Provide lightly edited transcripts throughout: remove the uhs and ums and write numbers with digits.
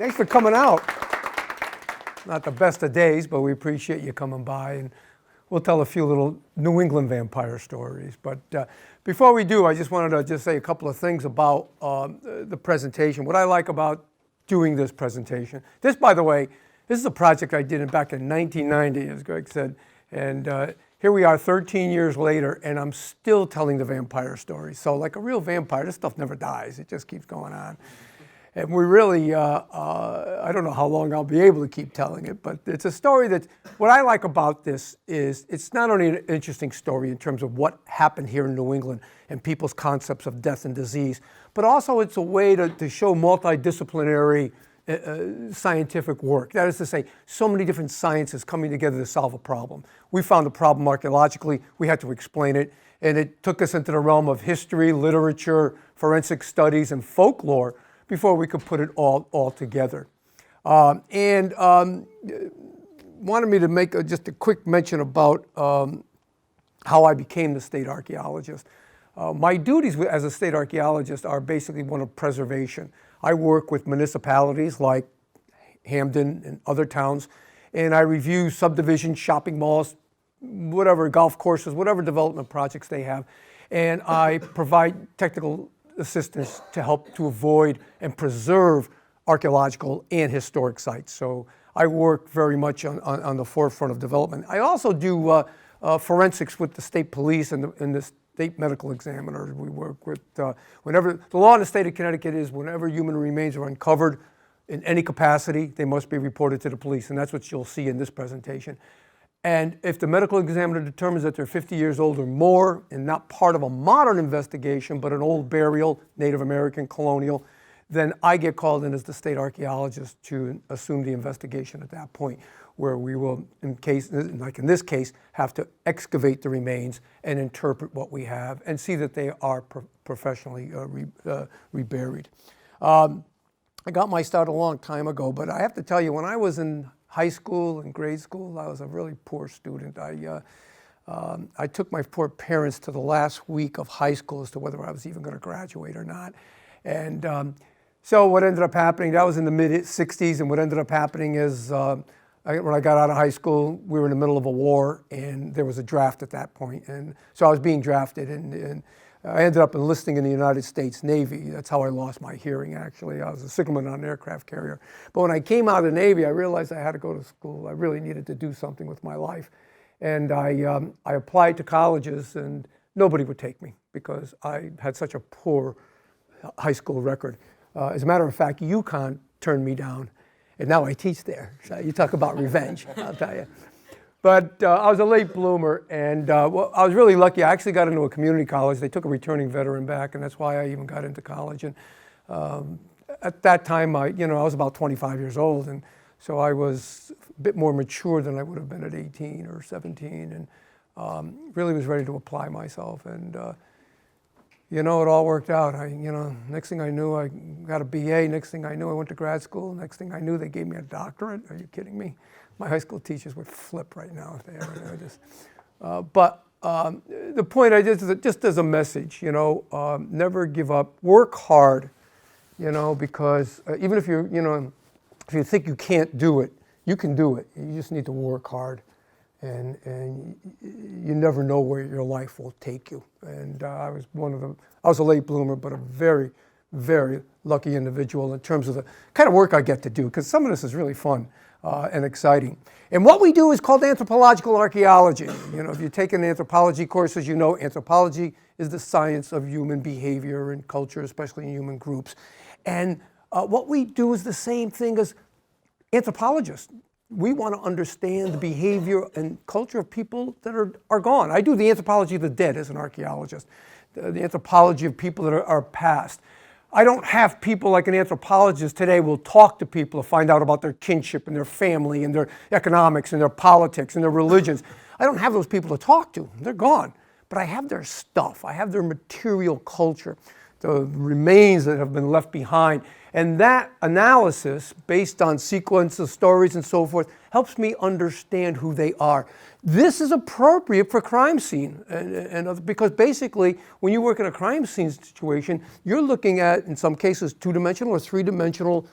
Thanks for coming out. Not the best of days, but we appreciate you coming by, and we'll tell a few little New England vampire stories. But before we do, I just wanted to say a couple of things about the presentation. What I like about doing this presentation. This, by the way, this is a project I did back in 1990, as Greg said, and here we are 13 years later, and I'm still telling the vampire story. So like a real vampire, this stuff never dies. It just keeps going on. And we really, I don't know how long I'll be able to keep telling it, but it's a story that, what I like about this is it's not only an interesting story in terms of what happened here in New England and people's concepts of death and disease, but also it's a way to show multidisciplinary scientific work. That is to say, so many different sciences coming together to solve a problem. We found a problem archaeologically, we had to explain it, and it took us into the realm of history, literature, forensic studies, and folklore before we could put it all together. Wanted me to make just a quick mention about how I became the state archaeologist. My duties as a state archaeologist are basically one of preservation. I work with municipalities like Hamden and other towns, and I review subdivisions, shopping malls, whatever, golf courses, whatever development projects they have, and I provide technical assistance to help to avoid and preserve archaeological and historic sites. So I work very much on the forefront of development. I also do forensics with the state police and the state medical examiners. We work with, whenever, the law in the state of Connecticut is whenever human remains are uncovered in any capacity, they must be reported to the police, and that's what you'll see in this presentation. And if the medical examiner determines that they're 50 years old or more and not part of a modern investigation, but an old burial, Native American, colonial, then I get called in as the state archaeologist to assume the investigation at that point, where we will, like in this case, have to excavate the remains and interpret what we have and see that they are professionally reburied. I got my start a long time ago, but I have to tell you, when I was in high school and grade school, I was a really poor student. I took my poor parents to the last week of high school as to whether I was even going to graduate or not. And so what ended up happening, that was in the mid-'60s, and what ended up happening is when I got out of high school, we were in the middle of a war, and there was a draft at that point. And so I was being drafted, and I ended up enlisting in the United States Navy. That's how I lost my hearing, actually. I was a signalman on an aircraft carrier. But when I came out of the Navy, I realized I had to go to school. I really needed to do something with my life. And I applied to colleges, and nobody would take me because I had such a poor high school record. As a matter of fact, UConn turned me down, and now I teach there. So you talk about revenge, I'll tell you. But I was a late bloomer, and well, I was really lucky. I actually got into a community college. They took a returning veteran back, and that's why I even got into college. And at that time, I was about 25 years old, and so I was a bit more mature than I would have been at 18 or 17, and really was ready to apply myself. And it all worked out. Next thing I knew, I got a BA. Next thing I knew, I went to grad school. Next thing I knew, they gave me a doctorate. Are you kidding me? My high school teachers would flip right now if they ever but the point just as a message, never give up. Work hard, because even if if you think you can't do it, you can do it. You just need to work hard, and you never know where your life will take you. And I was a late bloomer, but a very, very lucky individual in terms of the kind of work I get to do, because some of this is really fun. And exciting. And what we do is called anthropological archaeology. If you've taken anthropology courses, anthropology is the science of human behavior and culture, especially in human groups. And what we do is the same thing as anthropologists. We want to understand the behavior and culture of people that are gone. I do the anthropology of the dead as an archaeologist, the anthropology of people that are past. I don't have people like an anthropologist today will talk to people to find out about their kinship and their family and their economics and their politics and their religions. I don't have those people to talk to. They're gone. But I have their stuff. I have their material culture, the remains that have been left behind. And that analysis, based on sequence of stories and so forth, helps me understand who they are. This is appropriate for crime scene, and because basically, when you work in a crime scene situation, you're looking at, in some cases, two-dimensional or three-dimensional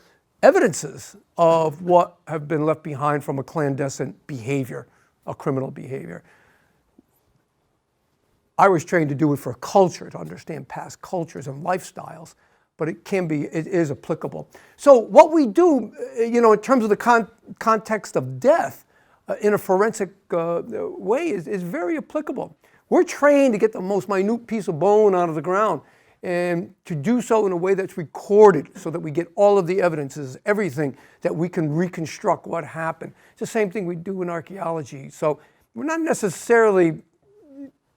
evidences of what have been left behind from a clandestine behavior, a criminal behavior. I was trained to do it for culture, to understand past cultures and lifestyles, but it is applicable. So what we do, in terms of the context of death, in a forensic way is very applicable. We're trained to get the most minute piece of bone out of the ground and to do so in a way that's recorded so that we get all of the evidences, everything that we can reconstruct what happened. It's the same thing we do in archaeology. So we're not necessarily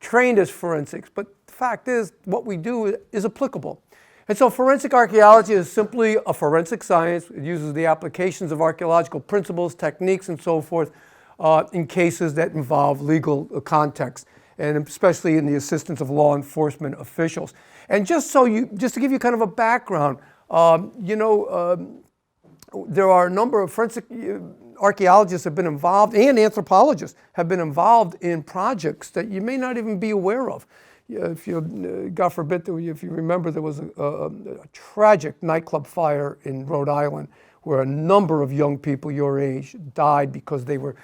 trained as forensics, but the fact is what we do is applicable. And so forensic archaeology is simply a forensic science. It uses the applications of archaeological principles, techniques, and so forth in cases that involve legal context, and especially in the assistance of law enforcement officials. And just to give you kind of a background, there are a number of forensic archaeologists have been involved, and anthropologists have been involved in projects that you may not even be aware of. If you, God forbid, if you remember, there was a tragic nightclub fire in Rhode Island where a number of young people your age died because they were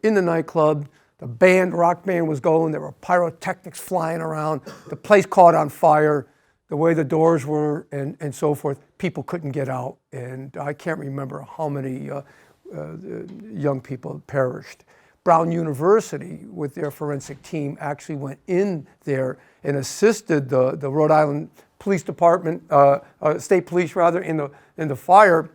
in the nightclub. The rock band was going, there were pyrotechnics flying around, the place caught on fire, the way the doors were and so forth, people couldn't get out. And I can't remember how many young people perished. Brown University, with their forensic team, actually went in there and assisted the Rhode Island Police Department, State Police rather, in the fire,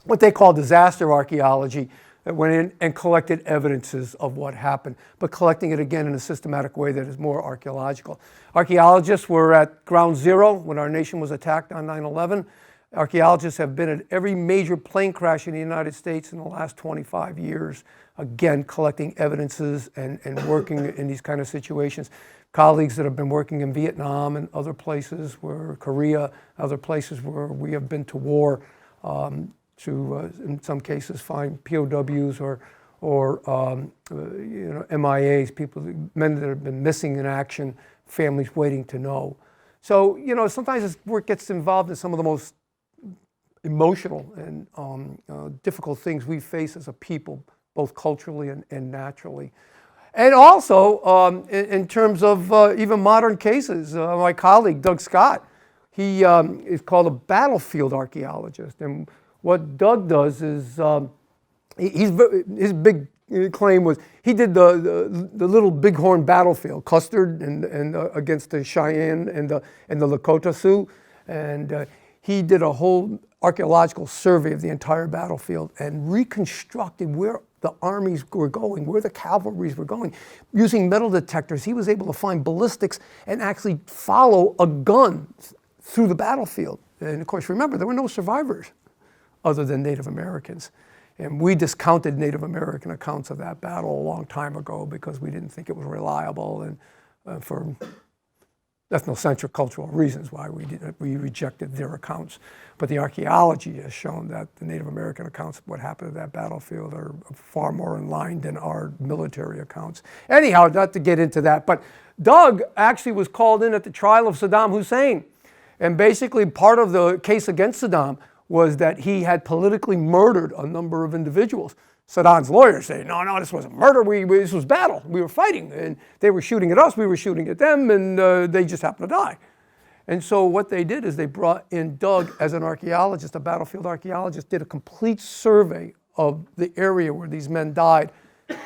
what they call disaster archaeology. That went in and collected evidences of what happened, but collecting it again in a systematic way that is more archaeological. Archaeologists were at ground zero when our nation was attacked on 9/11. Archaeologists have been at every major plane crash in the United States in the last 25 years, again, collecting evidences and working in these kind of situations. Colleagues that have been working in Vietnam and other places, Korea, other places where we have been to war, to, in some cases, find POWs or MIAs, men that have been missing in action, families waiting to know. So, sometimes this work gets involved in some of the most emotional and difficult things we face as a people, both culturally and naturally. And also, in terms of even modern cases, my colleague, Doug Scott, he is called a battlefield archaeologist. And what Doug does is, his big claim was he did the little bighorn battlefield, Custer and against the Cheyenne and the Lakota Sioux, and he did a whole archaeological survey of the entire battlefield and reconstructed where the armies were going, where the cavalries were going. Using metal detectors, he was able to find ballistics and actually follow a gun through the battlefield. And of course, remember, there were no survivors other than Native Americans. And we discounted Native American accounts of that battle a long time ago because we didn't think it was reliable, and for ethnocentric cultural reasons why we rejected their accounts. But the archaeology has shown that the Native American accounts of what happened at that battlefield are far more in line than our military accounts. Anyhow, not to get into that, but Doug actually was called in at the trial of Saddam Hussein. And basically part of the case against Saddam was that he had politically murdered a number of individuals. Saddam's lawyers say, no, this wasn't murder, this was battle. We were fighting, and they were shooting at us, we were shooting at them, and they just happened to die. And so what they did is they brought in Doug as an archaeologist, a battlefield archaeologist, did a complete survey of the area where these men died,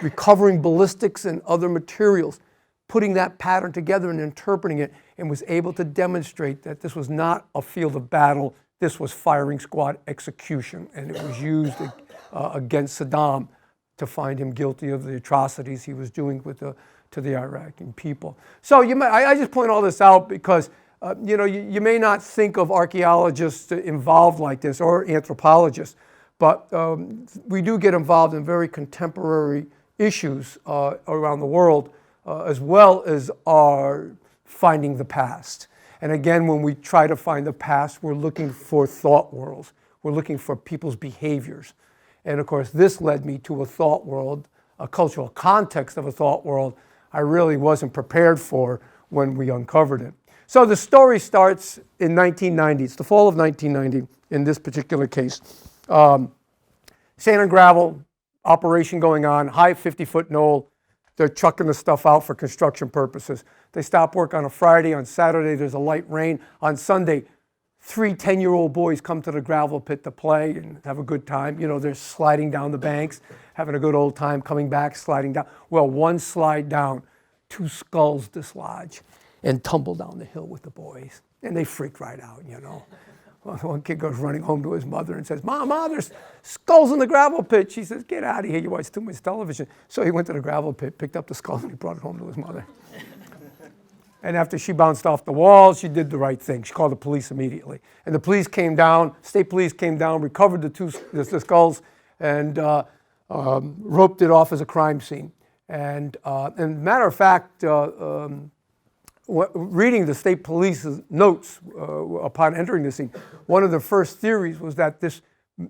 recovering ballistics and other materials, putting that pattern together and interpreting it, and was able to demonstrate that this was not a field of battle, this was firing squad execution, and it was used against Saddam to find him guilty of the atrocities he was doing to the Iraqi people. So I just point all this out because you may not think of archaeologists involved like this or anthropologists, but we do get involved in very contemporary issues around the world, as well as our finding the past. And again, when we try to find the past, we're looking for thought worlds. We're looking for people's behaviors. And of course, this led me to a thought world, a cultural context of a thought world I really wasn't prepared for when we uncovered it. So the story starts in 1990. It's the fall of 1990 in this particular case. Sand and gravel operation going on, high 50-foot knoll. They're chucking the stuff out for construction purposes. They stop work on a Friday. On Saturday, there's a light rain. On Sunday, 3 10-year-old boys come to the gravel pit to play and have a good time. You know, they're sliding down the banks, having a good old time, coming back, sliding down. Well, one slide down, 2 skulls dislodge and tumble down the hill with the boys. And they freaked right out, you know. One kid goes running home to his mother and says, "Mom, there's skulls in the gravel pit." She says, "Get out of here, you watch too much television." So he went to the gravel pit, picked up the skull, and he brought it home to his mother. And after she bounced off the wall, she did the right thing. She called the police immediately. And the police came down, state police came down, recovered the skulls, and roped it off as a crime scene. And matter of fact, reading the state police's notes upon entering the scene, one of the first theories was that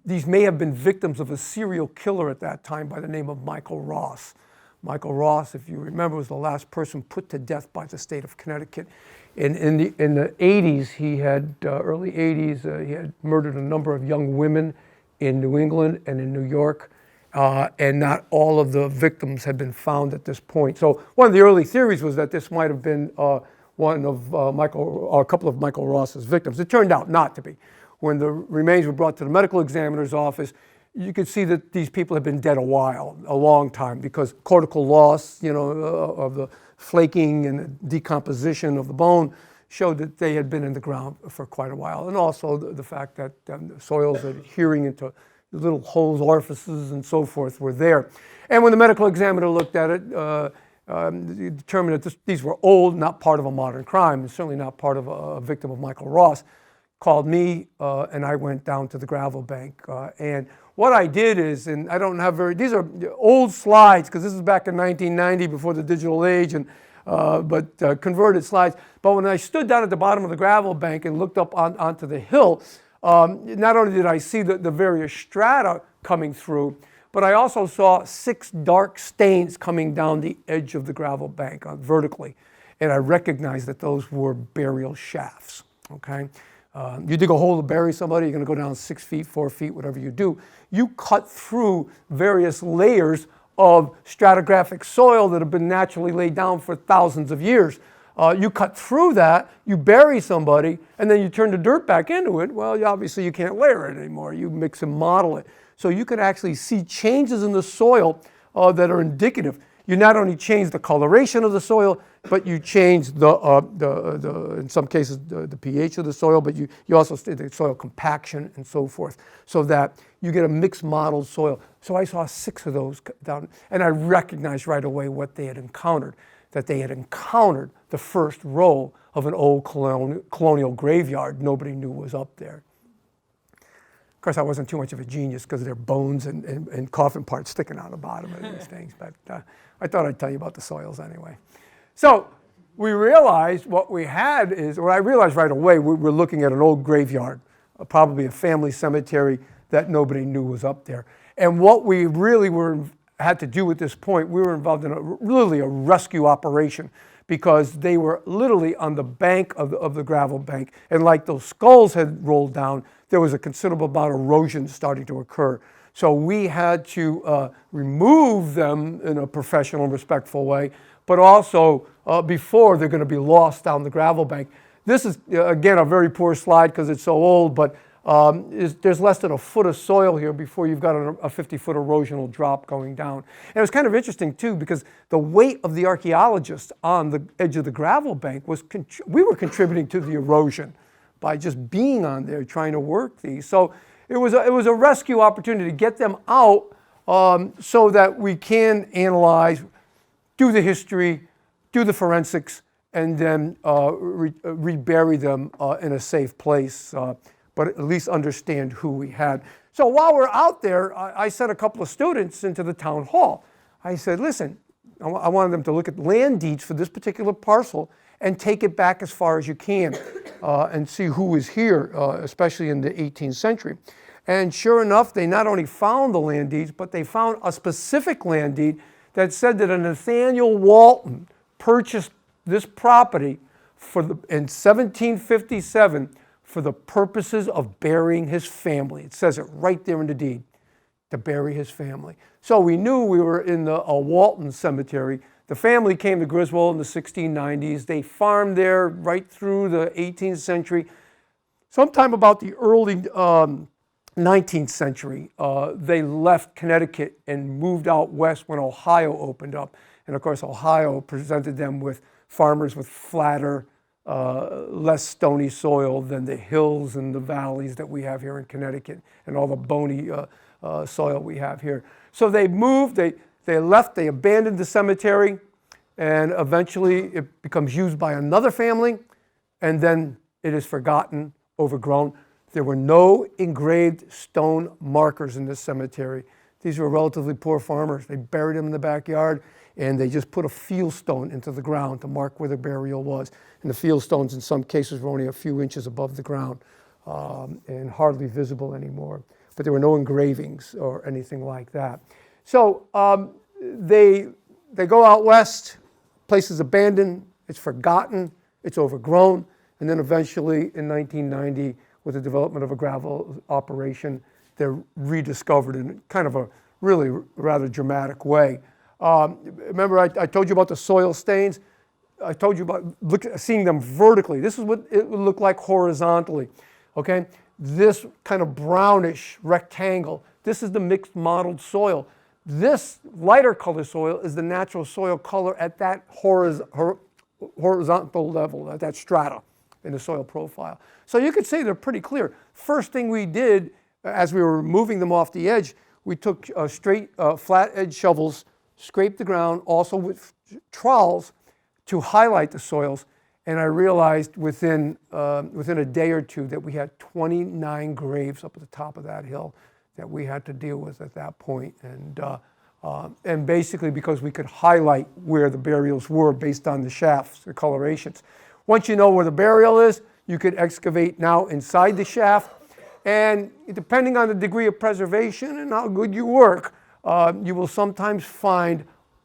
these may have been victims of a serial killer at that time by the name of Michael Ross. Michael Ross, if you remember, was the last person put to death by the state of Connecticut. In the 80s, early 80s, he had murdered a number of young women in New England and in New York. And not all of the victims had been found at this point. So one of the early theories was that this might have been one of a couple of Michael Ross's victims. It turned out not to be. When the remains were brought to the medical examiner's office, you could see that these people had been dead a long time, because cortical loss, you know, of the flaking and decomposition of the bone showed that they had been in the ground for quite a while. And also the fact that the soils adhering into little holes, orifices, and so forth were there. And when the medical examiner looked at it, he determined that these were old, not part of a modern crime, and certainly not part of a victim of Michael Ross. Called me, and I went down to the gravel bank. And what I did is, and I don't have these are old slides, because this is back in 1990, before the digital age, and converted slides. But when I stood down at the bottom of the gravel bank and looked up onto the hill, not only did I see the various strata coming through, but I also saw 6 dark stains coming down the edge of the gravel bank vertically. And I recognized that those were burial shafts, okay? You dig a hole to bury somebody, you're going to go down 6 feet, 4 feet, whatever you do. You cut through various layers of stratigraphic soil that have been naturally laid down for thousands of years. You cut through that, you bury somebody, and then you turn the dirt back into it. Well, obviously you can't layer it anymore. You mix and model it. So you can actually see changes in the soil that are indicative. You not only change the coloration of the soil, but you change in some cases the pH of the soil, but you also see the soil compaction and so forth, so that you get a mixed modeled soil. So I saw 6 of those down, and I recognized right away what they had encountered, that they had encountered the first row of an old colonial graveyard nobody knew was up there. Of course, I wasn't too much of a genius, because there are bones and coffin parts sticking out the bottom of these things, but I thought I'd tell you about the soils anyway. So we realized what we had is, or I realized right away, we were looking at an old graveyard, probably a family cemetery that nobody knew was up there. And what we really had to do at this point, we were involved in literally a rescue operation, because they were literally on the bank of the gravel bank. And like those skulls had rolled down, there was a considerable amount of erosion starting to occur. So we had to remove them in a professional and respectful way, but also before they're going to be lost down the gravel bank. This is, again, a very poor slide because it's so old, but there's less than a foot of soil here before you've got a 50-foot erosional drop going down. And it was kind of interesting, too, because the weight of the archaeologists on the edge of the gravel bank we were contributing to the erosion by just being on there trying to work these. So it was a rescue opportunity to get them out so that we can analyze, do the history, do the forensics, and then rebury them in a safe place, but at least understand who we had. So while we're out there, I sent a couple of students into the town hall. I said, listen, I wanted them to look at land deeds for this particular parcel and take it back as far as you can and see who was here, especially in the 18th century. And sure enough, they not only found the land deeds, but they found a specific land deed that said that a Nathaniel Walton purchased this property in 1757 for the purposes of burying his family. It says it right there in the deed, to bury his family. So we knew we were in the Walton cemetery. The family came to Griswold in the 1690s. They farmed there right through the 18th century. Sometime about the early 19th century, they left Connecticut and moved out west when Ohio opened up. And of course, Ohio presented them with farmers with flatter, less stony soil than the hills and the valleys that we have here in Connecticut and all the bony soil we have here. So they moved, they left, they abandoned the cemetery, and eventually it becomes used by another family, and then it is forgotten, overgrown. There were no engraved stone markers in this cemetery. These were relatively poor farmers. They buried them in the backyard, and they just put a field stone into the ground to mark where the burial was. And the field stones in some cases were only a few inches above the ground and hardly visible anymore. But there were no engravings or anything like that. So they go out west, place is abandoned, it's forgotten, it's overgrown, and then eventually in 1990, with the development of a gravel operation, they're rediscovered in kind of a really rather dramatic way. Remember I told you about the soil stains? I told you about seeing them vertically. This is what it would look like horizontally, okay? This kind of brownish rectangle, this is the mixed mottled soil. This lighter color soil is the natural soil color at that horizontal level, at that strata in the soil profile. So you could say they're pretty clear. First thing we did as we were removing them off the edge, we took straight flat edge shovels, scraped the ground, also with trowels to highlight the soils. And I realized within a day or two that we had 29 graves up at the top of that hill that we had to deal with at that point. And basically because we could highlight where the burials were based on the shafts, the colorations. Once you know where the burial is, you could excavate now inside the shaft. And depending on the degree of preservation and how good you work, you will sometimes find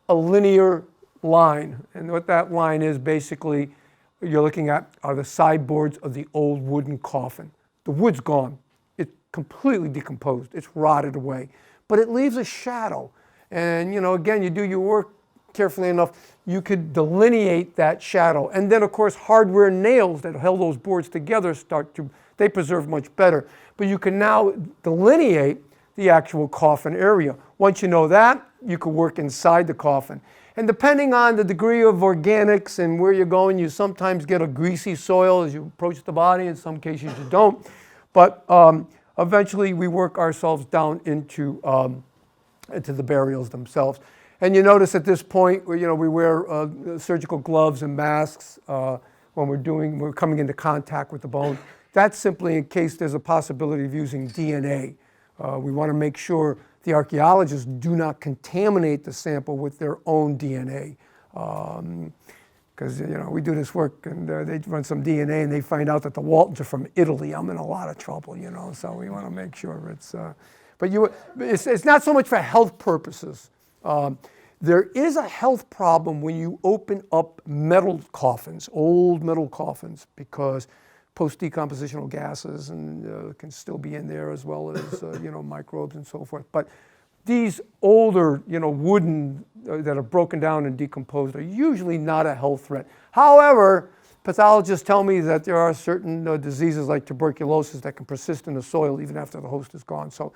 a linear line. And what that line is basically, you're looking at are the sideboards of the old wooden coffin. The wood's gone. It's completely decomposed. It's rotted away. But it leaves a shadow. And, again, you do your work carefully enough, you could delineate that shadow. And then, of course, hardware nails that held those boards together they preserve much better. But you can now delineate the actual coffin area. Once you know that, you can work inside the coffin. And depending on the degree of organics and where you're going, you sometimes get a greasy soil as you approach the body. In some cases, you don't. But eventually, we work ourselves down into the burials themselves. And you notice at this point, we wear surgical gloves and masks when we're coming into contact with the bone. That's simply in case there's a possibility of using DNA. We want to make sure the archaeologists do not contaminate the sample with their own DNA. Because, we do this work and they run some DNA and they find out that the Waltons are from Italy. I'm in a lot of trouble, so we want to make sure it's... But it's not so much for health purposes. There is a health problem when you open up metal coffins, old metal coffins, because post-decompositional gases can still be in there as well as microbes and so forth. But these older wooden that are broken down and decomposed are usually not a health threat. However, pathologists tell me that there are certain diseases like tuberculosis that can persist in the soil even after the host is gone. So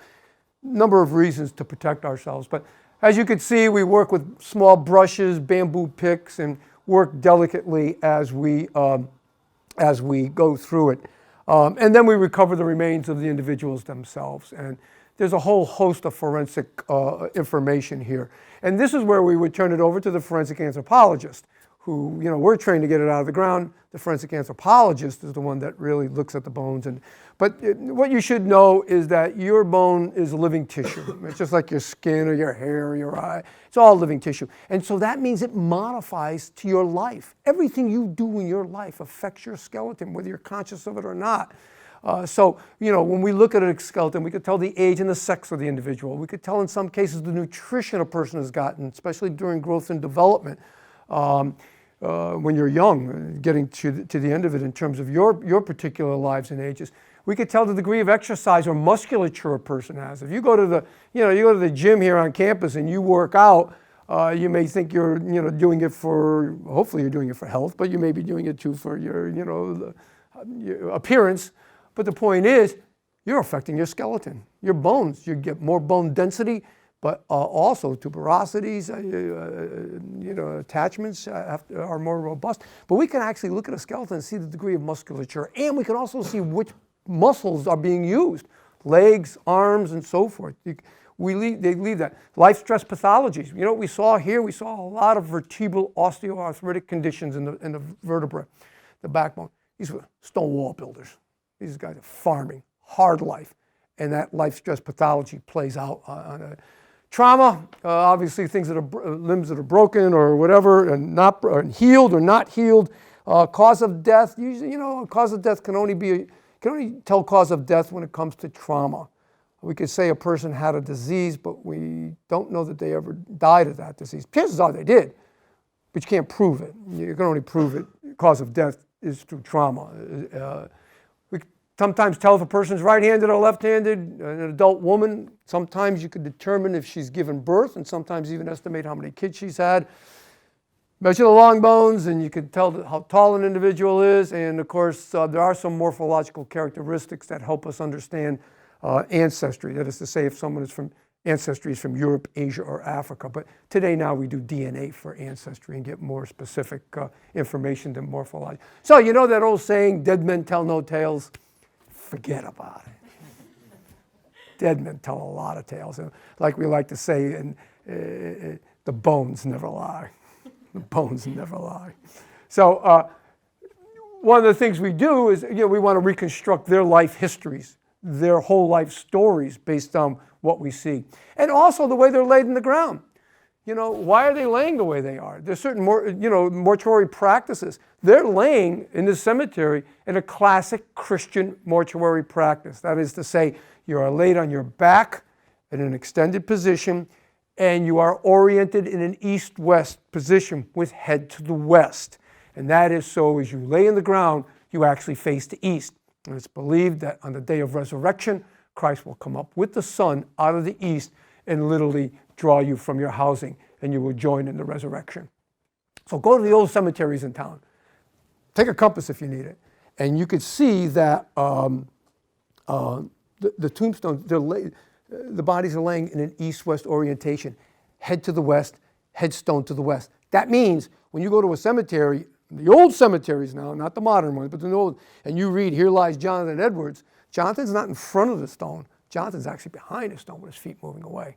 number of reasons to protect ourselves. But as you can see, we work with small brushes, bamboo picks, and work delicately as we go through it. And then we recover the remains of the individuals themselves. And there's a whole host of forensic information here. And this is where we would turn it over to the forensic anthropologist, who, we're trained to get it out of the ground. The forensic anthropologist is the one that really looks at the bones. But what you should know is that your bone is living tissue. It's just like your skin or your hair or your eye. It's all living tissue. And so that means it modifies to your life. Everything you do in your life affects your skeleton, whether you're conscious of it or not. So, when we look at a skeleton, we could tell the age and the sex of the individual. We could tell in some cases the nutrition a person has gotten, especially during growth and development. when you're young, getting to the end of it in terms of your particular lives and ages. We could tell the degree of exercise or musculature a person has. If you go to the gym here on campus and you work out, you may think you're doing it for, hopefully you're doing it for health, but you may be doing it too for your appearance. But the point is, you're affecting your skeleton, your bones. You get more bone density, but also tuberosities, attachments are more robust. But we can actually look at a skeleton and see the degree of musculature, and we can also see which muscles are being used, legs, arms, and so forth. They leave that. Life stress pathologies. You know what we saw here? We saw a lot of vertebral osteoarthritic conditions in the vertebra, the backbone. These were stone wall builders. These guys are farming, hard life, and that life stress pathology plays out on a trauma. Obviously, things that are limbs that are broken or whatever, and not healed or not healed. Cause of death. Usually, cause of death can only tell cause of death when it comes to trauma. We could say a person had a disease, but we don't know that they ever died of that disease. Chances are they did, but you can't prove it. You can only prove it. Cause of death is through trauma. We sometimes tell if a person's right-handed or left-handed, an adult woman. Sometimes you could determine if she's given birth, and sometimes even estimate how many kids she's had. Measure the long bones, and you can tell how tall an individual is. And of course, there are some morphological characteristics that help us understand ancestry. That is to say, if someone is from ancestry is from Europe, Asia, or Africa. But today now we do DNA for ancestry and get more specific information than morphology. So you know that old saying, dead men tell no tales? Forget about it. Dead men tell a lot of tales. And like we like to say, the bones never lie. The bones never lie. So one of the things we do is, we want to reconstruct their life histories, their whole life stories based on what we see. And also the way they're laid in the ground. Why are they laying the way they are? There's certain mortuary practices. They're laying in the cemetery in a classic Christian mortuary practice. That is to say, you are laid on your back in an extended position, and you are oriented in an east-west position with head to the west. And that is so as you lay in the ground, you actually face the east. And it's believed that on the day of resurrection, Christ will come up with the sun out of the east and literally draw you from your housing, and you will join in the resurrection. So go to the old cemeteries in town. Take a compass if you need it. And you could see that the tombstones, the bodies are laying in an east-west orientation, head to the west, headstone to the west. That means when you go to a cemetery, the old cemeteries now, not the modern ones, but the old, and you read, "Here lies Jonathan Edwards," Jonathan's not in front of the stone. Jonathan's actually behind the stone with his feet moving away.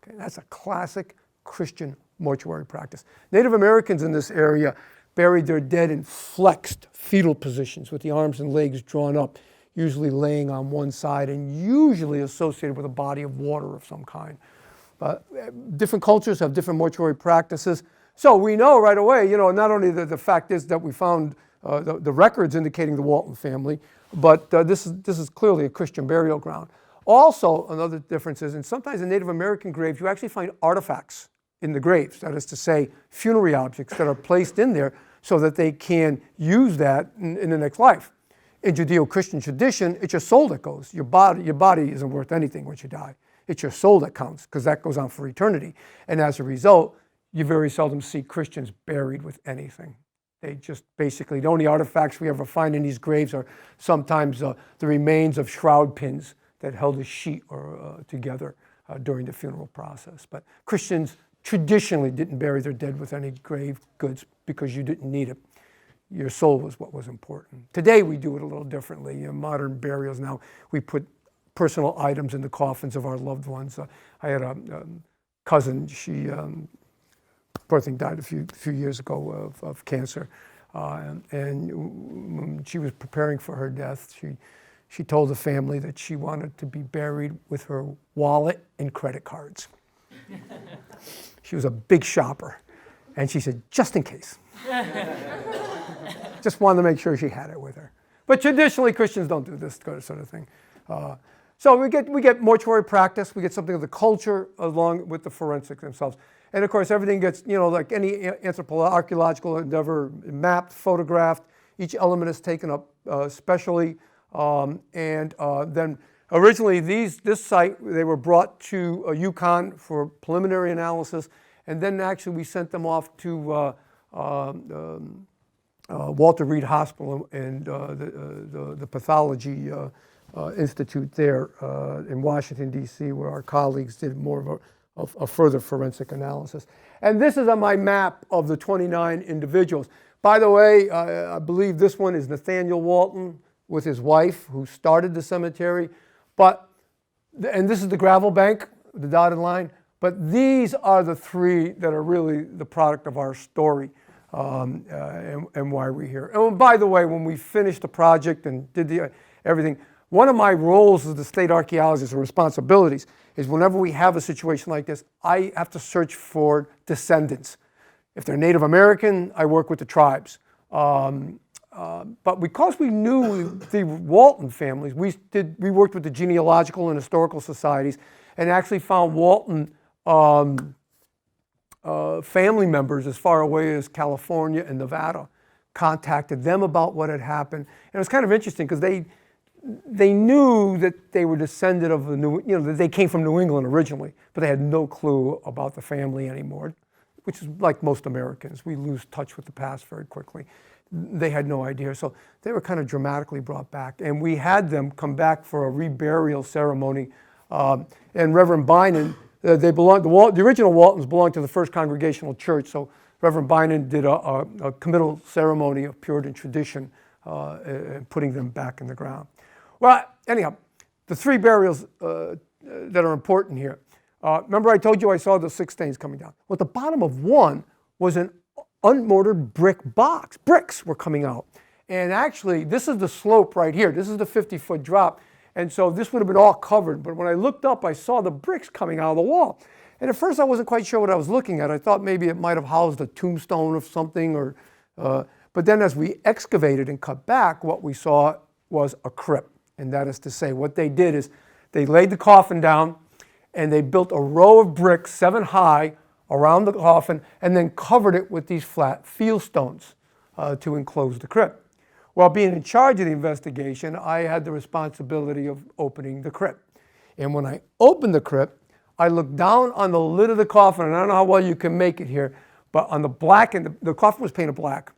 Okay, that's a classic Christian mortuary practice. Native Americans in this area buried their dead in flexed fetal positions with the arms and legs drawn up, usually laying on one side and usually associated with a body of water of some kind. But different cultures have different mortuary practices. So we know right away, not only the fact is that we found the records indicating the Walton family, but this is clearly a Christian burial ground. Also, another difference is, and sometimes in Native American graves, you actually find artifacts in the graves. That is to say, funerary objects that are placed in there so that they can use that in the next life. In Judeo-Christian tradition, it's your soul that goes. Your body isn't worth anything once you die. It's your soul that counts, because that goes on for eternity. And as a result, you very seldom see Christians buried with anything. They just basically, the only artifacts we ever find in these graves are sometimes the remains of shroud pins that held a sheet together during the funeral process. But Christians traditionally didn't bury their dead with any grave goods because you didn't need it. Your soul was what was important. Today we do it a little differently. In modern burials now, we put personal items in the coffins of our loved ones. I had a cousin, she, poor thing, died a few years ago of cancer. And when she was preparing for her death, she told the family that she wanted to be buried with her wallet and credit cards. She was a big shopper. And she said, just in case. Just wanted to make sure she had it with her. But traditionally, Christians don't do this sort of thing. So we get mortuary practice. We get something of the culture along with the forensics themselves. And of course, everything gets, like any archaeological endeavor, mapped, photographed. Each element is taken up specially. Then originally, this site, they were brought to Yukon for preliminary analysis. And then actually we sent them off to Walter Reed Hospital and the pathology institute there in Washington, D.C., where our colleagues did more of a further forensic analysis. And this is on my map of the 29 individuals. By the way, I believe this one is Nathaniel Walton with his wife, who started the cemetery. And this is the gravel bank, the dotted line. But these are the three that are really the product of our story and why we're here. And by the way, when we finished the project and did everything, one of my roles as the state archaeologist, or responsibilities, is whenever we have a situation like this, I have to search for descendants. If they're Native American, I work with the tribes. But because we knew the Walton families, we worked with the genealogical and historical societies and actually found Walton family members as far away as California and Nevada, contacted them about what had happened. And it was kind of interesting because they knew that they were descended of that they came from New England originally, but they had no clue about the family anymore, which is like most Americans. We lose touch with the past very quickly. They had no idea. So they were kind of dramatically brought back. And we had them come back for a reburial ceremony. And Reverend Bynon, the original Waltons belonged to the First Congregational Church. So Reverend Bynon did a committal ceremony of Puritan tradition, putting them back in the ground. Well, anyhow, the three burials that are important here. Remember I told you I saw the 6 stains coming down. Well, at the bottom of one was an unmortared brick box. Bricks were coming out. And actually, this is the slope right here. This is the 50-foot drop. And so this would have been all covered. But when I looked up, I saw the bricks coming out of the wall. And at first, I wasn't quite sure what I was looking at. I thought maybe it might have housed a tombstone of something. But then as we excavated and cut back, what we saw was a crypt. And that is to say, what they did is they laid the coffin down, and they built a row of bricks 7 high around the coffin, and then covered it with these flat field stones to enclose the crypt. Well, being in charge of the investigation, I had the responsibility of opening the crypt. And when I opened the crypt, I looked down on the lid of the coffin, and I don't know how well you can make it here, but on the black, and the coffin was painted black.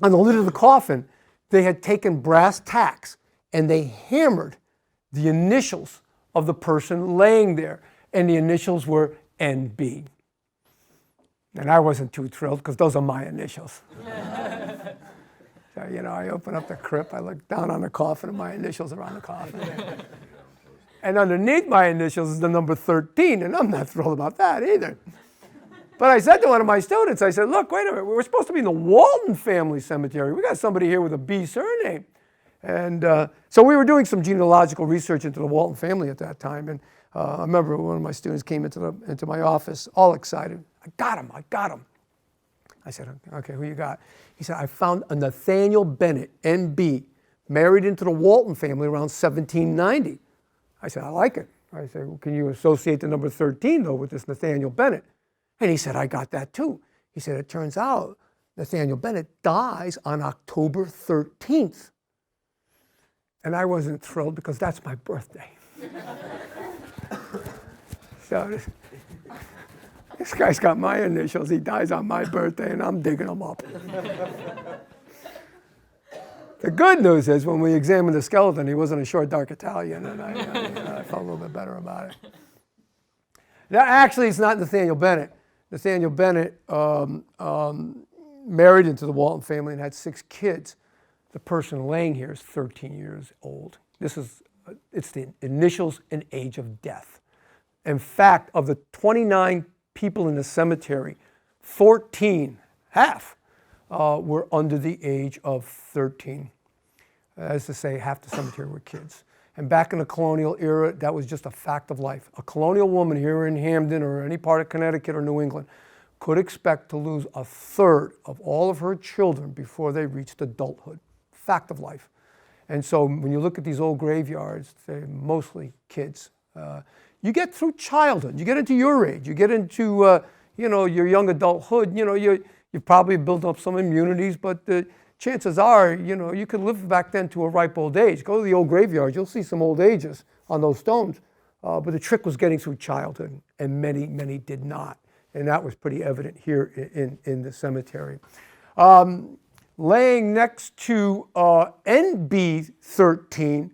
On the lid of the coffin, they had taken brass tacks, and they hammered the initials of the person laying there, and the initials were NB. And I wasn't too thrilled because those are my initials. So, I open up the crypt, I look down on the coffin, and my initials are on the coffin. And underneath my initials is the number 13, and I'm not thrilled about that either. But I said to one of my students, I said, look, wait a minute, we're supposed to be in the Walton family cemetery. We got somebody here with a B surname. And so we were doing some genealogical research into the Walton family at that time. And I remember one of my students came into my office all excited. I got him. I said, okay, who you got? He said, I found a Nathaniel Bennett, NB, married into the Walton family around 1790. I said, I like it. I said, well, can you associate the number 13, though, with this Nathaniel Bennett? And he said, I got that, too. He said, it turns out Nathaniel Bennett dies on October 13th. And I wasn't thrilled because that's my birthday. So this guy's got my initials. He dies on my birthday, and I'm digging him up. The good news is when we examined the skeleton, he wasn't a short, dark Italian, and I felt a little bit better about it. Now, actually, it's not Nathaniel Bennett. Nathaniel Bennett married into the Walton family and had 6 kids. The person laying here is 13 years old. It's the initials and age of death. In fact, of the 29 people in the cemetery, 14, half, were under the age of 13. As to say, half the cemetery were kids. And back in the colonial era, that was just a fact of life. A colonial woman here in Hamden or any part of Connecticut or New England could expect to lose 1/3 of all of her children before they reached adulthood. Fact of life. And so when you look at these old graveyards, they're mostly kids. You get through childhood, you get into your age, you get into your young adulthood, you probably built up some immunities, but the chances are, you could live back then to a ripe old age. Go to the old graveyards, you'll see some old ages on those stones. But the trick was getting through childhood, and many, many did not. And that was pretty evident here in the cemetery. Laying next to NB13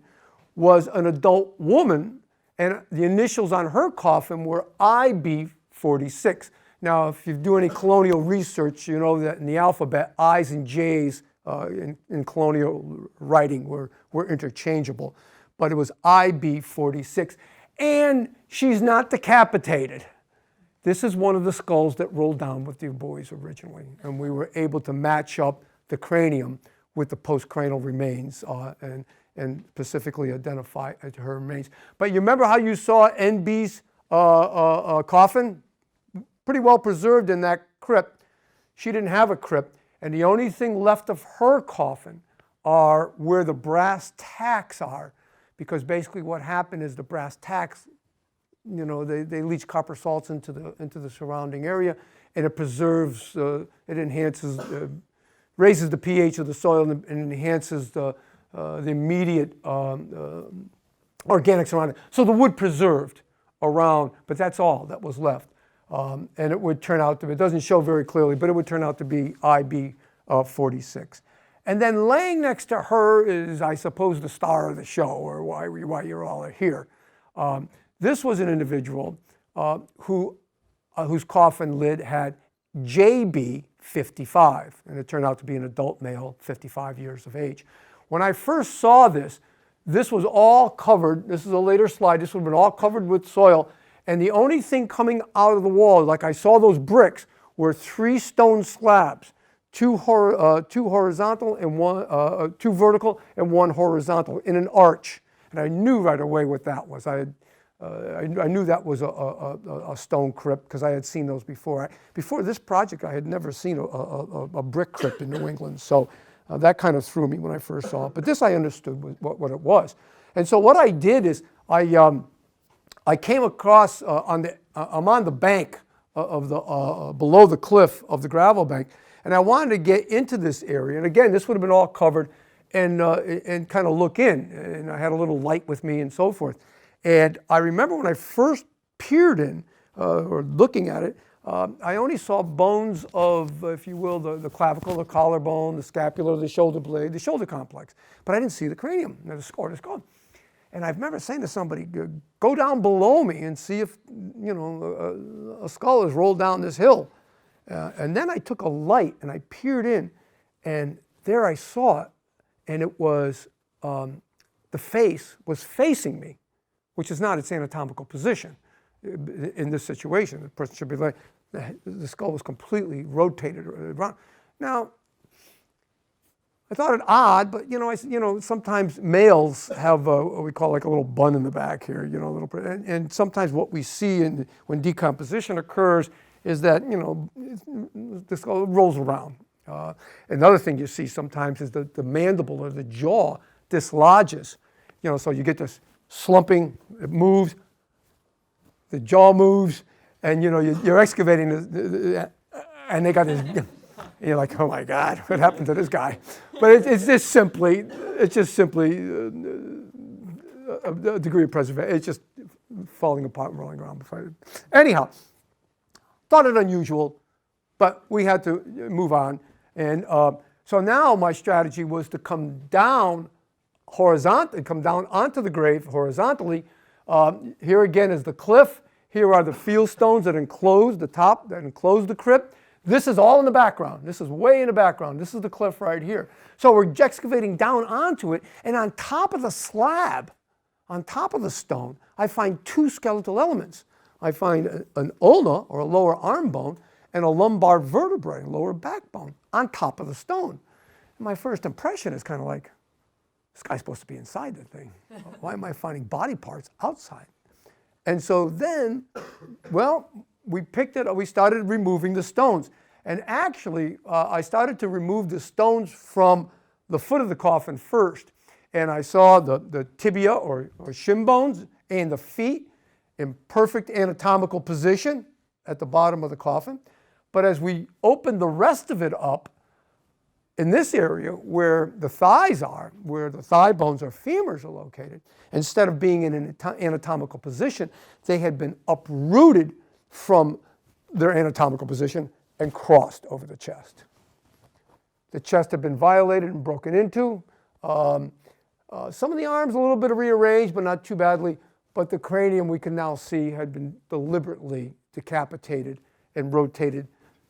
was an adult woman, and the initials on her coffin were IB46. Now, if you do any colonial research, you know that in the alphabet, I's and J's in colonial writing were interchangeable. But it was IB46. And she's not decapitated. This is one of the skulls that rolled down with the boys originally. And we were able to match up the cranium with the postcranial remains and specifically identify her remains. But you remember how you saw NB's coffin? Pretty well preserved in that crypt. She didn't have a crypt. And the only thing left of her coffin are where the brass tacks are. Because basically what happened is the brass tacks, they leach copper salts into the surrounding area, and it preserves, it enhances, raises the pH of the soil and enhances the immediate organics around it. So the wood preserved around, but that's all that was left. And it would turn out to be, it doesn't show very clearly, but it would turn out to be IB46. And then laying next to her is, I suppose, the star of the show, or why you're all here. This was an individual whose coffin lid had JB55, and it turned out to be an adult male, 55 years of age. When I first saw this was all covered. This is a later slide. This would have been all covered with soil, and the only thing coming out of the wall, like I saw those bricks, were 3 stone slabs. Two horizontal and two vertical and 1 horizontal in an arch, and I knew right away what that was. I knew that was a stone crypt because I had seen those before. Before this project, I had never seen a brick crypt in New England, so that kind of threw me when I first saw it. But this I understood what it was, and so what I did is I came across I'm on the bank of the below the cliff of the gravel bank. And I wanted to get into this area. And again, this would have been all covered and kind of look in. And I had a little light with me and so forth. And I remember when I first peered in, or looking at it, I only saw bones of, if you will, the clavicle, the collarbone, the scapula, the shoulder blade, the shoulder complex. But I didn't see the cranium, the skull. And I remember saying to somebody, go down below me and see if, a skull has rolled down this hill. And then I took a light and I peered in, and there I saw it, and it was, the face was facing me, which is not its anatomical position in this situation. The person should be like, the skull was completely rotated around. Now, I thought it odd, but sometimes males have what we call like a little bun in the back here, a little, and sometimes what we see when decomposition occurs is that, the skull rolls around. Another thing you see sometimes is the mandible or the jaw dislodges. So you get this slumping, it moves, the jaw moves, and you're excavating, and they got this, you're like, oh my God, what happened to this guy? But it's just simply a degree of preservation. It's just falling apart and rolling around. Anyhow. Thought it unusual, but we had to move on. And so now my strategy was to come down horizontally, come down onto the grave horizontally. Here again is the cliff. Here are the field stones that enclose the top, that enclose the crypt. This is all in the background. This is way in the background. This is the cliff right here. So we're excavating down onto it, and on top of the slab, on top of the stone, I find 2 skeletal elements. I find an ulna, or a lower arm bone, and a lumbar vertebrae, a lower backbone, on top of the stone. And my first impression is kind of like, this guy's supposed to be inside the thing. Why am I finding body parts outside? And so then, we picked it up, we started removing the stones. And actually, I started to remove the stones from the foot of the coffin first. And I saw the tibia or shin bones and the feet in perfect anatomical position, at the bottom of the coffin. But as we open the rest of it up, in this area where the thighs are, where the thigh bones or femurs are located, instead of being in an anatomical position, they had been uprooted from their anatomical position and crossed over the chest. The chest had been violated and broken into. Some of the arms a little bit rearranged, but not too badly. But the cranium, we can now see, had been deliberately decapitated and rotated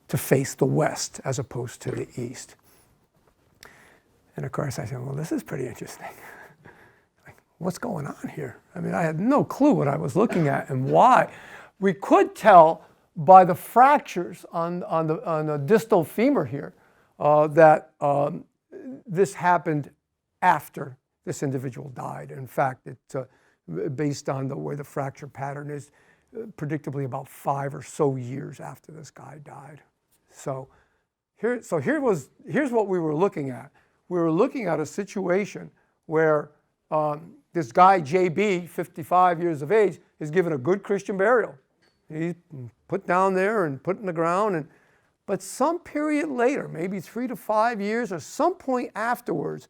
to face the west as opposed to the east. And of course I said, well, this is pretty interesting. Like, what's going on here? I mean, I had no clue what I was looking at and why. We could tell by the fractures on the distal femur here that this happened after this individual died. In fact, it's based on the way the fracture pattern is, predictably about 5 or so years after this guy died. Here's what we were looking at. We were looking at a situation where this guy, JB, 55 years of age, is given a good Christian burial. He's put down there and put in the ground. But some period later, maybe 3 to 5 years or some point afterwards,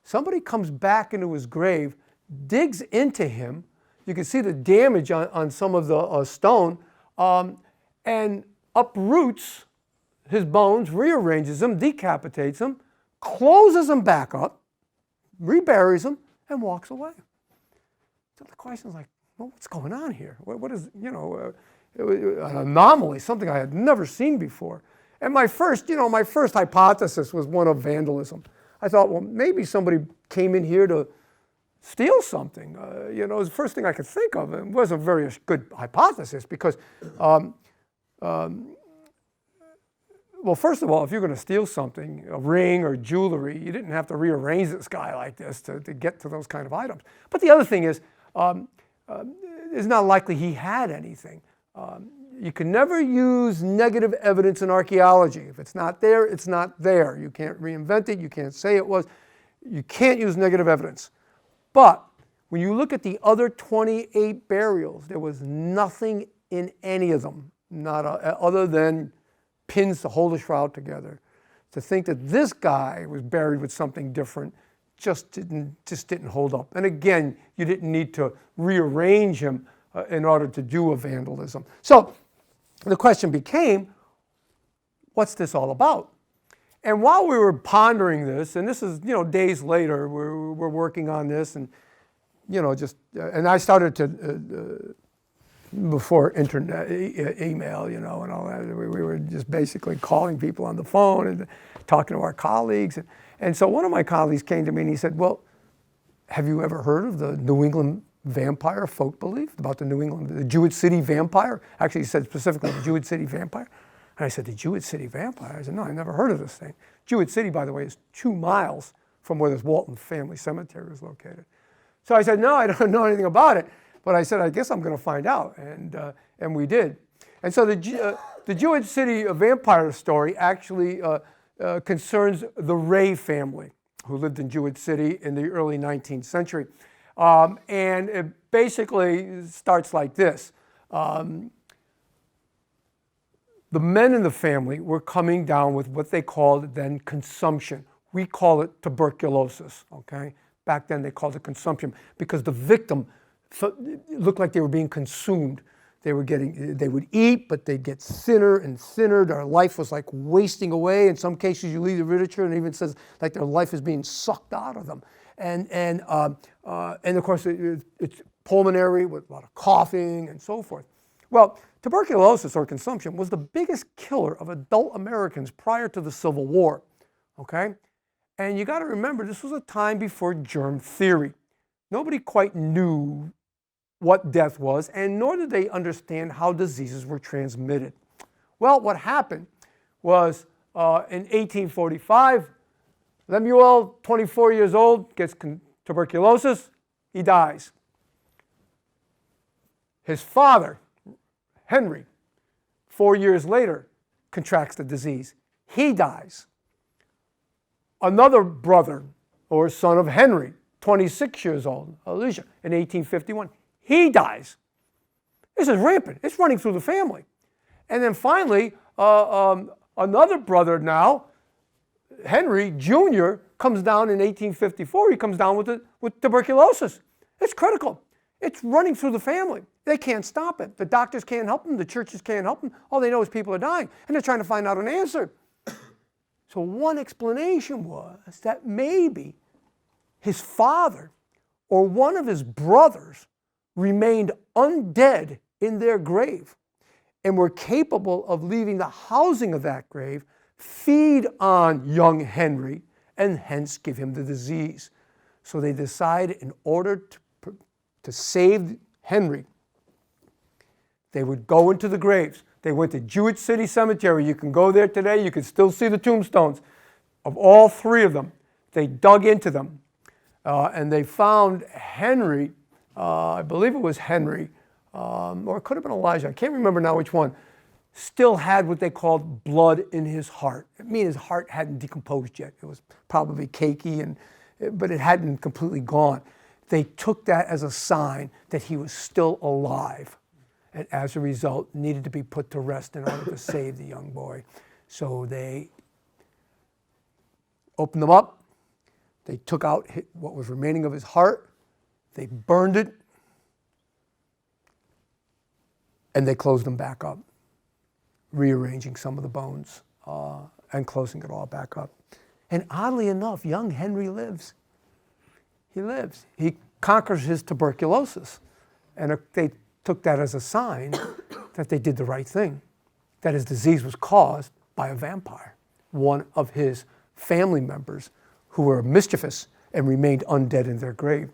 somebody comes back into his grave, digs into him. You can see the damage on some of the stone, and uproots his bones, rearranges them, decapitates them, closes them back up, reburies them, and walks away. So the question is like, well, what's going on here? What is, an anomaly, something I had never seen before. And my first hypothesis was one of vandalism. I thought, well, maybe somebody came in here to steal something. It was the first thing I could think of. It wasn't a very good hypothesis because, well, first of all, if you're going to steal something, a ring or jewelry, you didn't have to rearrange this guy like this to get to those kind of items. But the other thing is, it's not likely he had anything. You can never use negative evidence in archaeology. If it's not there, it's not there. You can't reinvent it. You can't say it was. You can't use negative evidence. But when you look at the other 28 burials, there was nothing in any of them, other than pins to hold the shroud together. To think that this guy was buried with something different just didn't hold up. And again, you didn't need to rearrange him in order to do a vandalism. So the question became, what's this all about? And while we were pondering this, and this is days later, we're working on this, and and I started to. Before internet, email, and all that, we were just basically calling people on the phone and talking to our colleagues. And so one of my colleagues came to me and he said, well, have you ever heard of the New England vampire folk belief about the Jewett City vampire? Actually, he said specifically the Jewett City vampire. And I said, the Jewett City vampire? I said, no, I never heard of this thing. Jewett City, by the way, is 2 miles from where this Walton family cemetery is located. So I said, no, I don't know anything about it. But I said, I guess I'm going to find out, and we did. And so the Jewett City vampire story actually concerns the Ray family, who lived in Jewett City in the early 19th century. And it basically starts like this. The men in the family were coming down with what they called then consumption. We call it tuberculosis, okay? Back then they called it consumption because the victim it looked like they were being consumed. They would eat, but they'd get thinner and thinner. Their life was like wasting away. In some cases, you read the literature and it even says like their life is being sucked out of them. And of course, it's pulmonary with a lot of coughing and so forth. Well, tuberculosis or consumption was the biggest killer of adult Americans prior to the Civil War, okay? And you got to remember, this was a time before germ theory. Nobody quite knew what death was, and nor did they understand how diseases were transmitted. Well, what happened was in 1845, Lemuel, 24 years old, gets tuberculosis. He dies. His father, Henry, 4 years later, contracts the disease. He dies. Another brother or son of Henry, 26 years old, Elisha, in 1851, he dies. This is rampant. It's running through the family. And then finally, another brother now, Henry Jr., comes down in 1854. He comes down with tuberculosis. It's critical. It's running through the family. They can't stop it. The doctors can't help them. The churches can't help them. All they know is people are dying, and they're trying to find out an answer. So one explanation was that maybe his father or one of his brothers remained undead in their grave and were capable of leaving the housing of that grave, feed on young Henry, and hence give him the disease. So they decided in order to save Henry, they would go into the graves. They went to Jewett City Cemetery. You can go there today. You can still see the tombstones of all three of them. They dug into them, and they found Henry, I believe it was Henry, or it could have been Elijah. I can't remember now which one, still had what they called blood in his heart. I mean, his heart hadn't decomposed yet. It was probably cakey, but it hadn't completely gone. They took that as a sign that he was still alive, and as a result needed to be put to rest in order to save the young boy. So they opened them up. They took out what was remaining of his heart. They burned it, and they closed them back up, rearranging some of the bones and closing it all back up. And oddly enough, young Henry lives. He lives. He conquers his tuberculosis. And they took that as a sign that they did the right thing, that his disease was caused by a vampire, one of his family members who were mischievous and remained undead in their grave.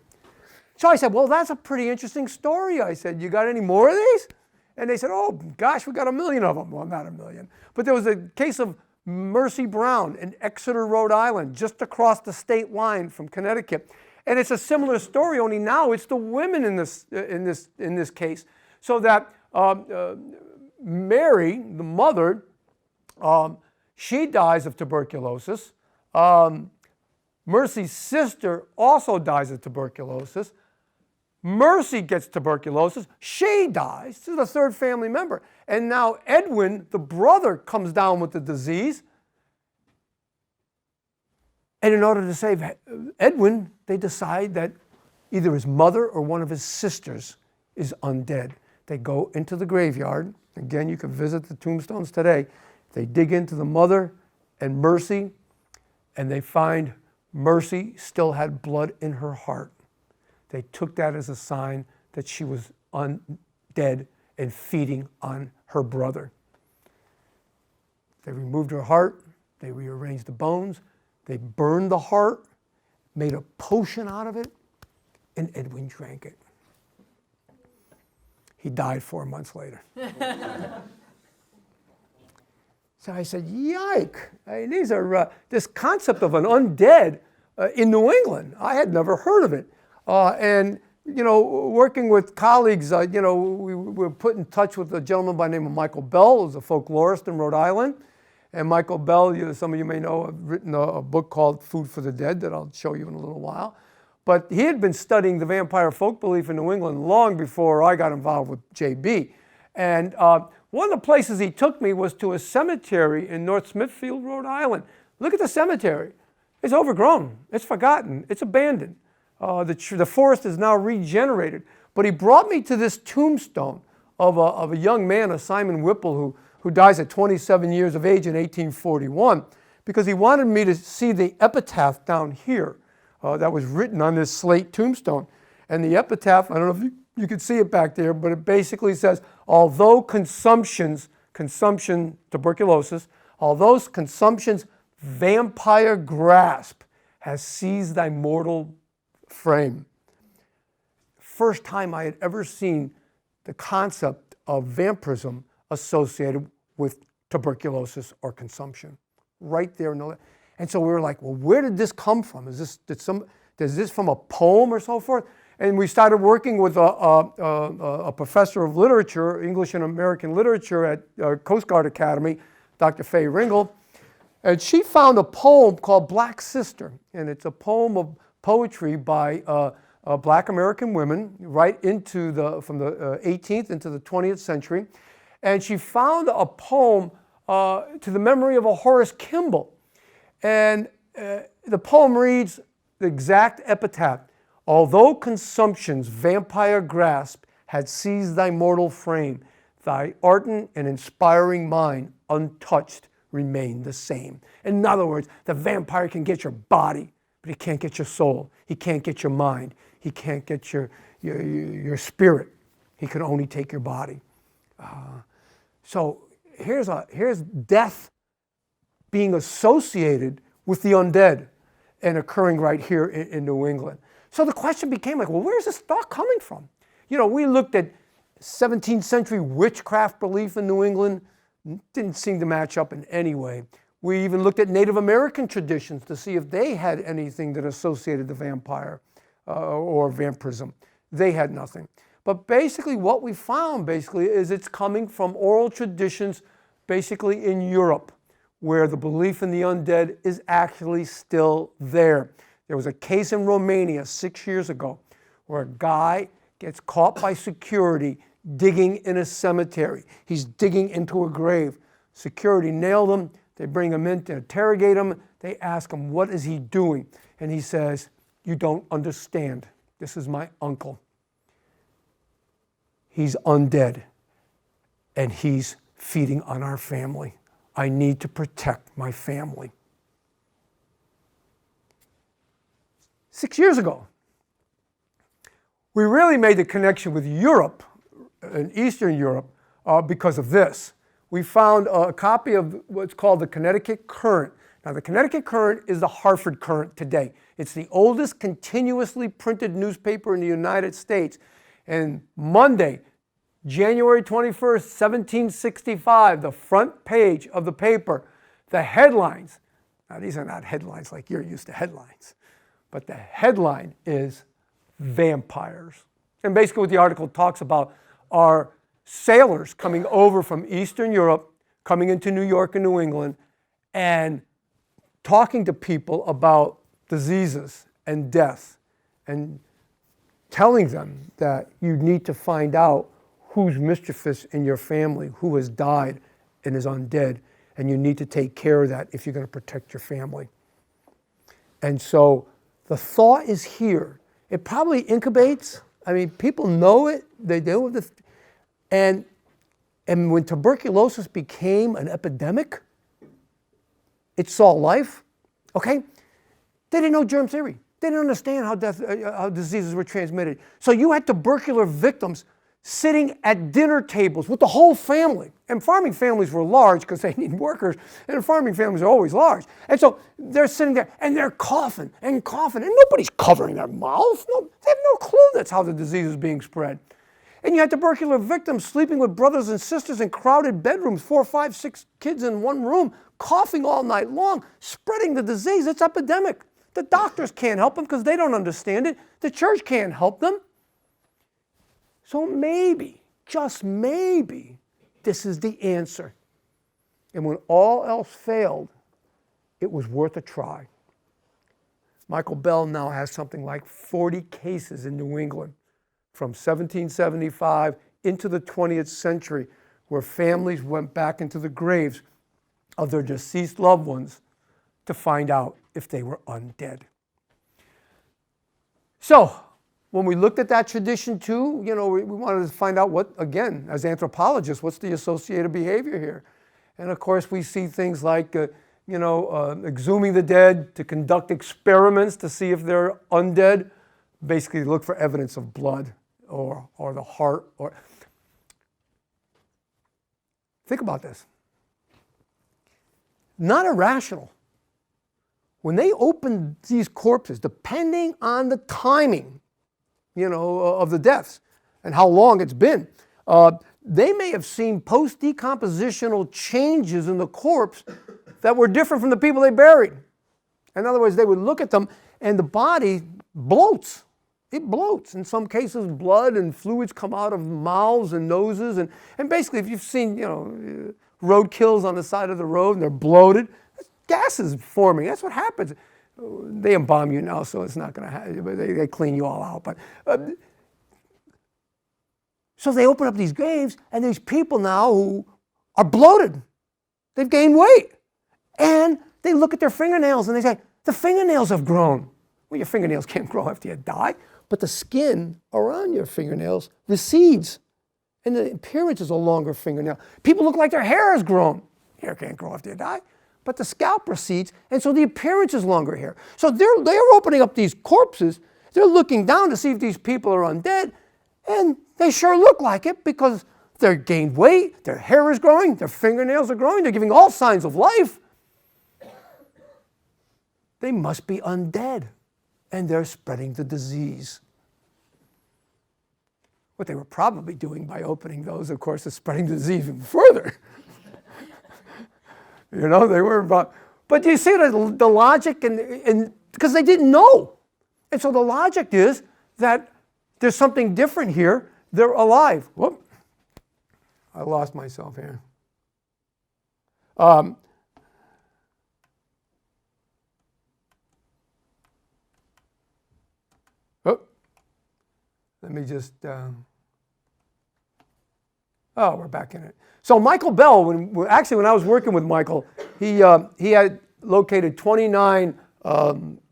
So I said, well, that's a pretty interesting story. I said, you got any more of these? And they said, oh, gosh, we got 1 million of them. Well, not 1 million. But there was a case of Mercy Brown in Exeter, Rhode Island, just across the state line from Connecticut. And it's a similar story, only now it's the women in this case. So that Mary, the mother, she dies of tuberculosis. Mercy's sister also dies of tuberculosis. Mercy gets tuberculosis. She dies. This is the third family member. And now Edwin, the brother, comes down with the disease. And in order to save Edwin, they decide that either his mother or one of his sisters is undead. They go into the graveyard. Again, you can visit the tombstones today. They dig into the mother and Mercy, and they find Mercy still had blood in her heart. They took that as a sign that she was undead and feeding on her brother. They removed her heart. They rearranged the bones. They burned the heart, made a potion out of it, and Edwin drank it. He died 4 months later. So I said, yike. I mean, these are this concept of an undead in New England. I had never heard of it. And, you know, working with colleagues, you know, we were put in touch with a gentleman by the name of Michael Bell, who's a folklorist in Rhode Island. And Michael Bell, some of you may know, have written a book called Food for the Dead that I'll show you in a little while. But he had been studying the vampire folk belief in New England long before I got involved with JB. And one of the places he took me was to a cemetery in North Smithfield, Rhode Island. Look at the cemetery. It's overgrown. It's forgotten. It's abandoned. The forest is now regenerated. But he brought me to this tombstone of a young man, a Simon Whipple, who dies at 27 years of age in 1841, because he wanted me to see the epitaph down here that was written on this slate tombstone. And the epitaph, I don't know if you can see it back there, but it basically says, although consumption, tuberculosis, although consumption's vampire grasp has seized thy mortal frame. First time I had ever seen the concept of vampirism associated with tuberculosis or consumption, right there. And so we were like, well, where did this come from? Is this from a poem or so forth? And we started working with a professor of literature, English and American literature at Coast Guard Academy, Dr. Faye Ringel. And she found a poem called Black Sister. And it's a poem of poetry by Black American women right from the 18th into the 20th century. And she found a poem to the memory of a Horace Kimball. And the poem reads the exact epitaph: "Although consumption's vampire grasp had seized thy mortal frame, thy ardent and inspiring mind, untouched, remained the same." In other words, the vampire can get your body, but he can't get your soul. He can't get your mind. He can't get your spirit. He can only take your body. So here's death being associated with the undead and occurring right here in New England. So the question became like, well, where's this thought coming from? We looked at 17th century witchcraft belief in New England. Didn't seem to match up in any way. We even looked at Native American traditions to see if they had anything that associated the vampire or vampirism. They had nothing. But basically what we found is it's coming from oral traditions basically in Europe, where the belief in the undead is actually still there. There was a case in Romania 6 years ago where a guy gets caught by security digging in a cemetery. He's digging into a grave. Security nailed him. They bring him in to interrogate him. They ask him, what is he doing? And he says, "You don't understand. This is my uncle. He's undead, and he's feeding on our family. I need to protect my family." 6 years ago, we really made the connection with Europe and Eastern Europe because of this. We found a copy of what's called the Connecticut Current. Now, the Connecticut Current is the Hartford Current today. It's the oldest continuously printed newspaper in the United States. And Monday, January 21st, 1765, the front page of the paper, the headlines. Now, these are not headlines like you're used to headlines, but the headline is "Vampires." And basically what the article talks about are sailors coming over from Eastern Europe, coming into New York and New England, and talking to people about diseases and death, and telling them that you need to find out who's mischievous in your family, who has died and is undead, and you need to take care of that if you're going to protect your family. And so the thought is here. It probably incubates. I mean, people know it. They do. And when tuberculosis became an epidemic, it saw life. Okay? They didn't know germ theory. They didn't understand how diseases were transmitted. So you had tubercular victims sitting at dinner tables with the whole family. And farming families were large because they need workers, and farming families are always large. And so they're sitting there and they're coughing, and nobody's covering their mouth. No, they have no clue that's how the disease is being spread. And you had tubercular victims sleeping with brothers and sisters in crowded bedrooms, 4, 5, 6 kids in one room, coughing all night long, spreading the disease. It's epidemic. The doctors can't help them because they don't understand it. The church can't help them. So maybe, just maybe, this is the answer. And when all else failed, it was worth a try. Michael Bell now has something like 40 cases in New England from 1775 into the 20th century where families went back into the graves of their deceased loved ones to find out if they were undead. So, when we looked at that tradition too, we wanted to find out what, again, as anthropologists, what's the associated behavior here? And of course, we see things like, exhuming the dead to conduct experiments to see if they're undead. Basically, look for evidence of blood or the heart. Think about this. Not irrational. When they opened these corpses, depending on the timing, of the deaths and how long it's been, they may have seen post-decompositional changes in the corpse that were different from the people they buried. In other words, they would look at them and the body bloats. It bloats. In some cases, blood and fluids come out of mouths and noses. And basically, if you've seen, roadkills on the side of the road and they're bloated, gas is forming. That's what happens. They embalm you now, so it's not going to happen. They clean you all out. But So they open up these graves, and these people now who are bloated. They've gained weight. And they look at their fingernails and they say, the fingernails have grown. Well, your fingernails can't grow after you die, but the skin around your fingernails recedes. And the appearance is a longer fingernail. People look like their hair has grown. Hair can't grow after you die, but the scalp recedes, and so the appearance is longer hair. So they're opening up these corpses. They're looking down to see if these people are undead, and they sure look like it because they've gained weight, their hair is growing, their fingernails are growing, they're giving all signs of life. They must be undead, and they're spreading the disease. What they were probably doing by opening those, of course, is spreading the disease even further. You know, they were about, but you see the logic, and because they didn't know. And so the logic is that there's something different here. They're alive. Whoop. I lost myself here. Oh, let me just, oh, we're back in it. So Michael Bell, when I was working with Michael, he had located 29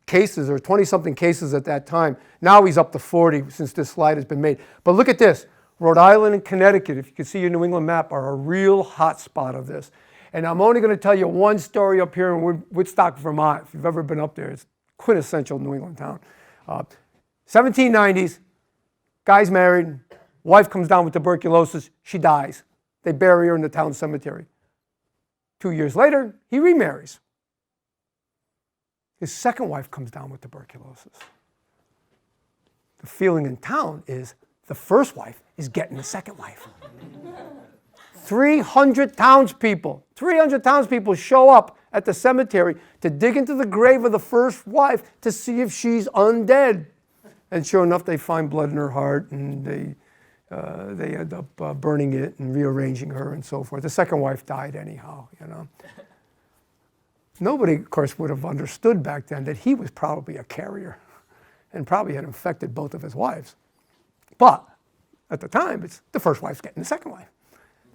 cases, or 20-something cases at that time. Now he's up to 40 since this slide has been made. But look at this. Rhode Island and Connecticut, if you can see your New England map, are a real hot spot of this. And I'm only going to tell you one story up here in Woodstock, Vermont. If you've ever been up there, it's quintessential New England town. 1790s, guy's married, wife comes down with tuberculosis, she dies. They bury her in the town cemetery. 2 years later, he remarries. His second wife comes down with tuberculosis. The feeling in town is the first wife is getting the second wife. 300 townspeople show up at the cemetery to dig into the grave of the first wife to see if she's undead. And sure enough, they find blood in her heart, and they end up burning it and rearranging her and so forth. The second wife died anyhow, you know. Nobody, of course, would have understood back then that he was probably a carrier and probably had infected both of his wives. But at the time, it's the first wife's getting the second wife.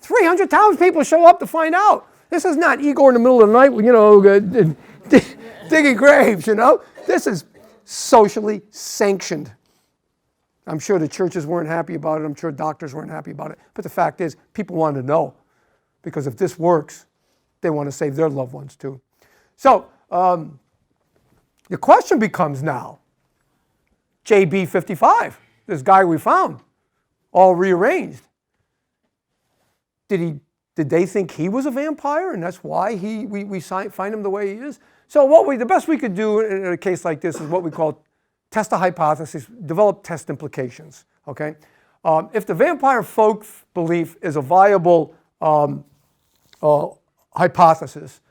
300 townspeople show up to find out. This is not Igor in the middle of the night, you know, digging graves, you know. This is socially sanctioned. I'm sure the churches weren't happy about it. I'm sure doctors weren't happy about it. But the fact is, people wanted to know. Because if this works, they want to save their loved ones too. So the question becomes now, JB 55, this guy we found, all rearranged. Did they think he was a vampire, and that's why we find him the way he is? So the best we could do in a case like this is what we call test a hypothesis, develop test implications. Okay, if the vampire folk belief is a viable hypothesis,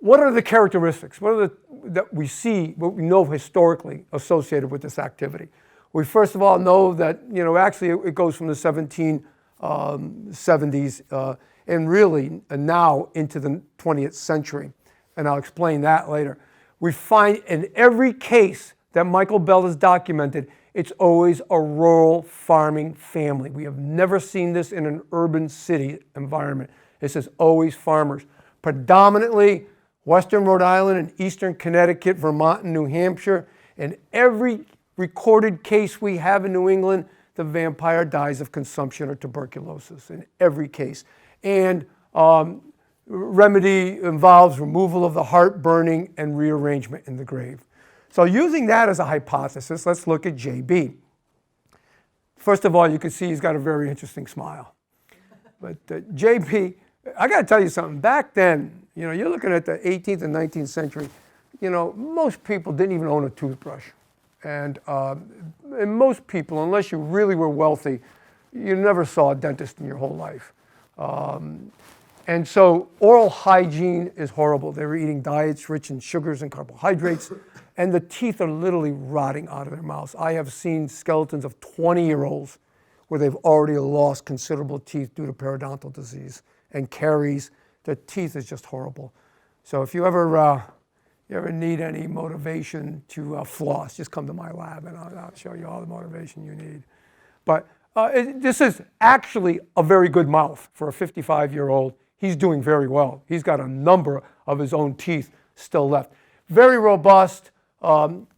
what are the characteristics? What are that we see, what we know historically associated with this activity? We first of all know that, you know, actually it goes from the 1770s and really now into the 20th century. And I'll explain that later. We find in every case that Michael Bell has documented, it's always a rural farming family. We have never seen this in an urban city environment. This is always farmers. Predominantly Western Rhode Island and Eastern Connecticut, Vermont and New Hampshire. In every recorded case we have in New England, the vampire dies of consumption or tuberculosis in every case. And remedy involves removal of the heart, burning, and rearrangement in the grave. So using that as a hypothesis, let's look at JB. First of all, you can see he's got a very interesting smile. But JB, I got to tell you something. Back then, you know, you're looking at the 18th and 19th century, you know, most people didn't even own a toothbrush. And most people, unless you really were wealthy, you never saw a dentist in your whole life. And so oral hygiene is horrible. They were eating diets rich in sugars and carbohydrates, and the teeth are literally rotting out of their mouths. I have seen skeletons of 20-year-olds where they've already lost considerable teeth due to periodontal disease and caries. Their teeth is just horrible. So if you ever need any motivation to floss, just come to my lab and I'll show you all the motivation you need. But This is actually a very good mouth for a 55-year-old. He's doing very well. He's got a number of his own teeth still left. Very robust,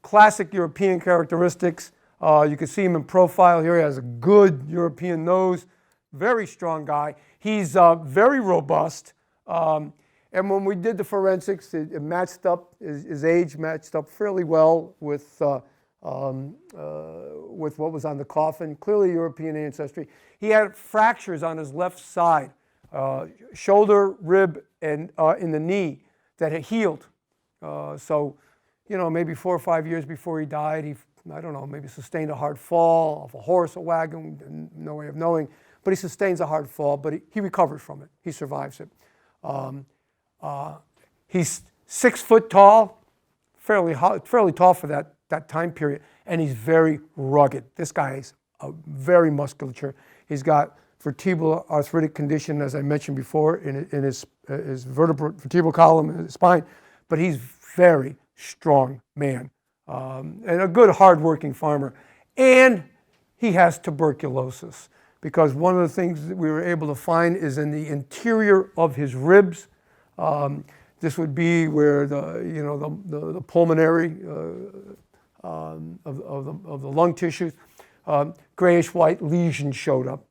classic European characteristics. You can see him in profile here. He has a good European nose, very strong guy. He's very robust. And when we did the forensics, it matched up, his age matched up fairly well with what was on the coffin. Clearly European ancestry. He had fractures on his left side, shoulder, rib, and in the knee that had healed. So, you know, maybe 4 or 5 years before he died, he, I don't know, maybe sustained a hard fall off a horse, a wagon, no way of knowing. But he sustains a hard fall, but he recovers from it. He survives it. He's 6 foot tall, fairly tall for that time period, and he's very rugged. This guy is very musculature. He's got vertebral arthritic condition, as I mentioned before, in his vertebral column and his spine, but he's very strong man and a good hard-working farmer. And he has tuberculosis, because one of the things that we were able to find is in the interior of his ribs. This would be where the pulmonary of the lung tissues, grayish-white lesions showed up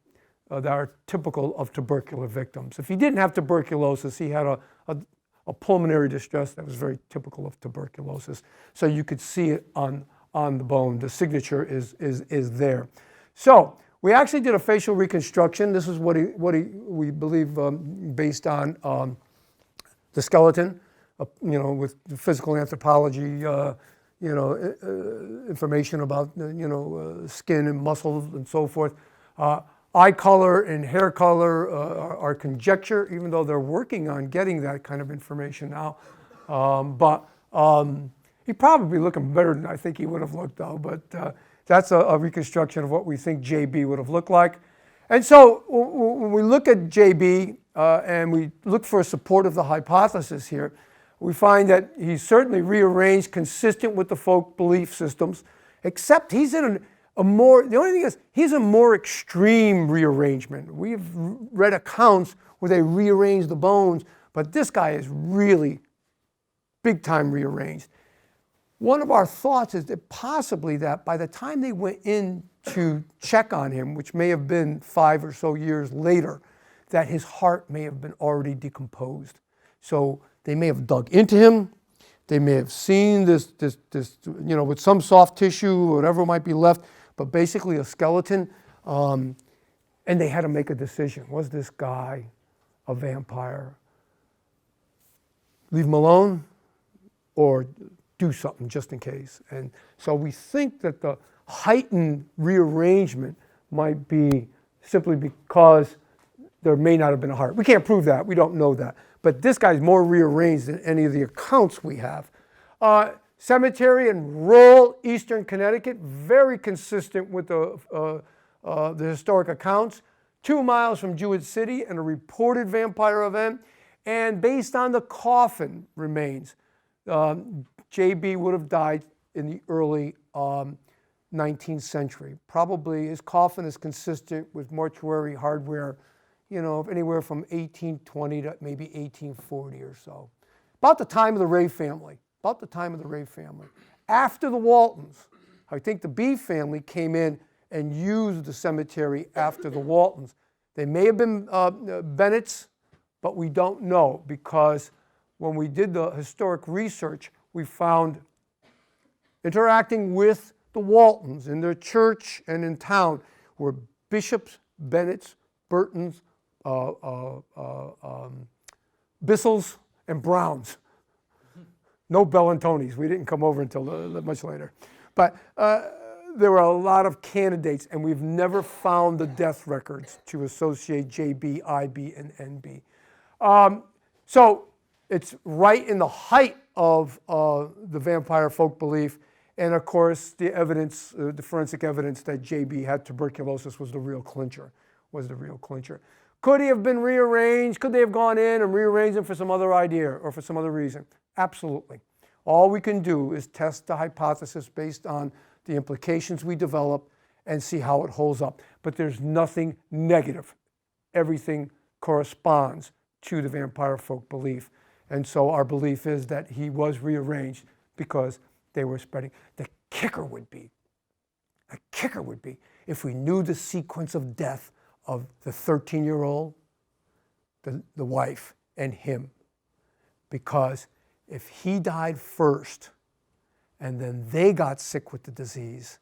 that are typical of tubercular victims. If he didn't have tuberculosis, he had a pulmonary distress that was very typical of tuberculosis. So you could see it on the bone. The signature is there. So we actually did a facial reconstruction. This is we believe based on the skeleton, with physical anthropology, information about skin and muscles and so forth. Eye color and hair color are conjecture, even though they're working on getting that kind of information now. But he probably looking better than I think he would have looked, though. But that's a reconstruction of what we think JB would have looked like. And so when we look at JB and we look for a support of the hypothesis here, we find that he's certainly rearranged consistent with the folk belief systems, except he's in the only thing is he's a more extreme rearrangement. We've read accounts where they rearrange the bones, but this guy is really big time rearranged. One of our thoughts is that possibly that by the time they went in to check on him, which may have been 5 or so years later, that his heart may have been already decomposed. So they may have dug into him. They may have seen this with some soft tissue, whatever might be left, but basically a skeleton. And they had to make a decision. Was this guy a vampire? Leave him alone or do something just in case? And so we think that the heightened rearrangement might be simply because there may not have been a heart. We can't prove that. We don't know that. But this guy's more rearranged than any of the accounts we have. Cemetery in rural eastern Connecticut, very consistent with the historic accounts. 2 miles from Jewett City and a reported vampire event. And based on the coffin remains, JB would have died in the early 19th century. Probably his coffin is consistent with mortuary hardware, anywhere from 1820 to maybe 1840 or so. About the time of the Ray family. After the Waltons, I think the B family came in and used the cemetery after the Waltons. They may have been Bennett's, but we don't know, because when we did the historic research, we found interacting with the Waltons in their church and in town were Bishops, Bennetts, Burtons, Bissells, and Browns. No Bellantonis. We didn't come over until much later. But there were a lot of candidates, and we've never found the death records to associate JB, IB, and NB. So it's right in the height of the vampire folk belief. And of course, the evidence, the forensic evidence that JB had tuberculosis was the real clincher. Could he have been rearranged? Could they have gone in and rearranged him for some other idea or for some other reason? Absolutely. All we can do is test the hypothesis based on the implications we develop and see how it holds up. But there's nothing negative. Everything corresponds to the vampire folk belief. And so our belief is that he was rearranged because they were spreading. The kicker would be, if we knew the sequence of death of the 13-year-old, the wife, and him. Because if he died first and then they got sick with the disease,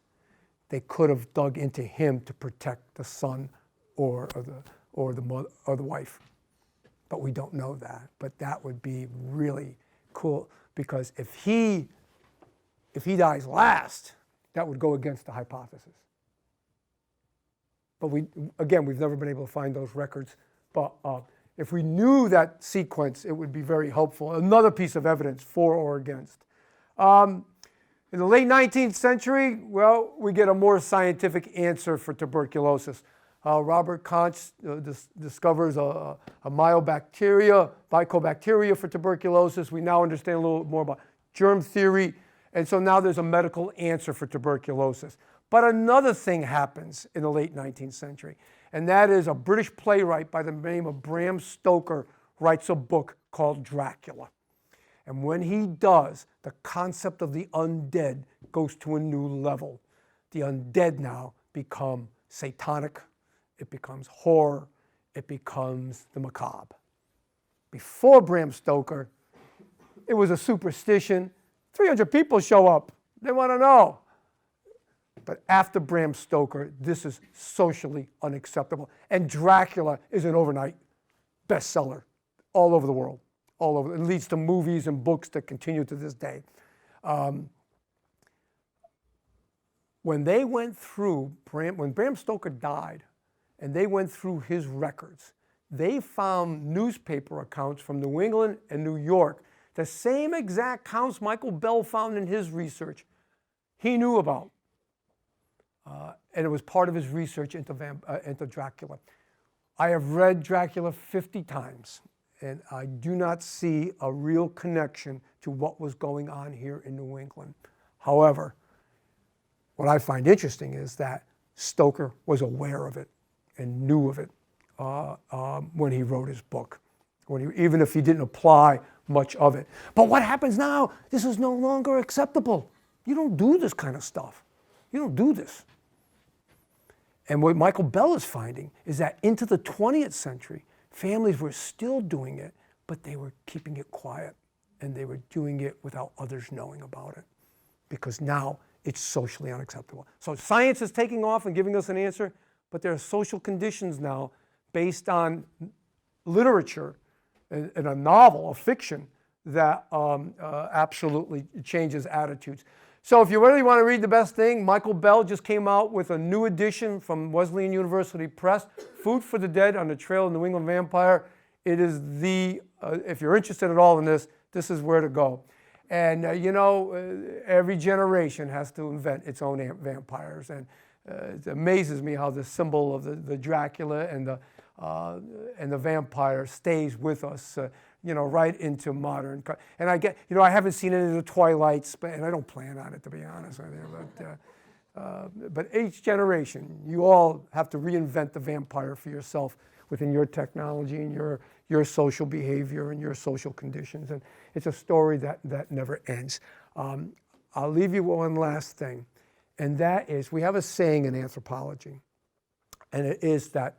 they could have dug into him to protect the son or the mother or the wife. But we don't know that. But that would be really cool, because if he dies last, that would go against the hypothesis. But we've never been able to find those records. But if we knew that sequence, it would be very helpful. Another piece of evidence for or against. In the late 19th century, well, we get a more scientific answer for tuberculosis. Robert Koch discovers a mycobacteria for tuberculosis. We now understand a little more about germ theory. And so now there's a medical answer for tuberculosis. But another thing happens in the late 19th century, and that is a British playwright by the name of Bram Stoker writes a book called Dracula. And when he does, the concept of the undead goes to a new level. The undead now become satanic, it becomes horror, it becomes the macabre. Before Bram Stoker, it was a superstition. 300 people show up, they want to know. But after Bram Stoker, this is socially unacceptable. And Dracula is an overnight bestseller all over the world. All over. It leads to movies and books that continue to this day. When Bram Stoker died, and they went through his records, they found newspaper accounts from New England and New York, the same exact accounts Michael Bell found in his research, he knew about. And it was part of his research into Dracula. I have read Dracula 50 times, and I do not see a real connection to what was going on here in New England. However, what I find interesting is that Stoker was aware of it and knew of it when he wrote his book, even if he didn't apply much of it. But what happens now? This is no longer acceptable. You don't do this kind of stuff. You don't do this. And what Michael Bell is finding is that into the 20th century, families were still doing it, but they were keeping it quiet, and they were doing it without others knowing about it, because now it's socially unacceptable. So science is taking off and giving us an answer, but there are social conditions now based on literature and a novel, a fiction, that absolutely changes attitudes. So if you really want to read the best thing, Michael Bell just came out with a new edition from Wesleyan University Press, Food for the Dead on the Trail of the New England Vampire. It is if you're interested at all in this is where to go. And every generation has to invent its own vampires. And it amazes me how the symbol of the Dracula and the vampire stays with us, right into modern. And I haven't seen any of the Twilights, and I don't plan on it, to be honest with you. But each generation, you all have to reinvent the vampire for yourself within your technology and your social behavior and your social conditions. And it's a story that never ends. I'll leave you with one last thing, and that is, we have a saying in anthropology, and it is that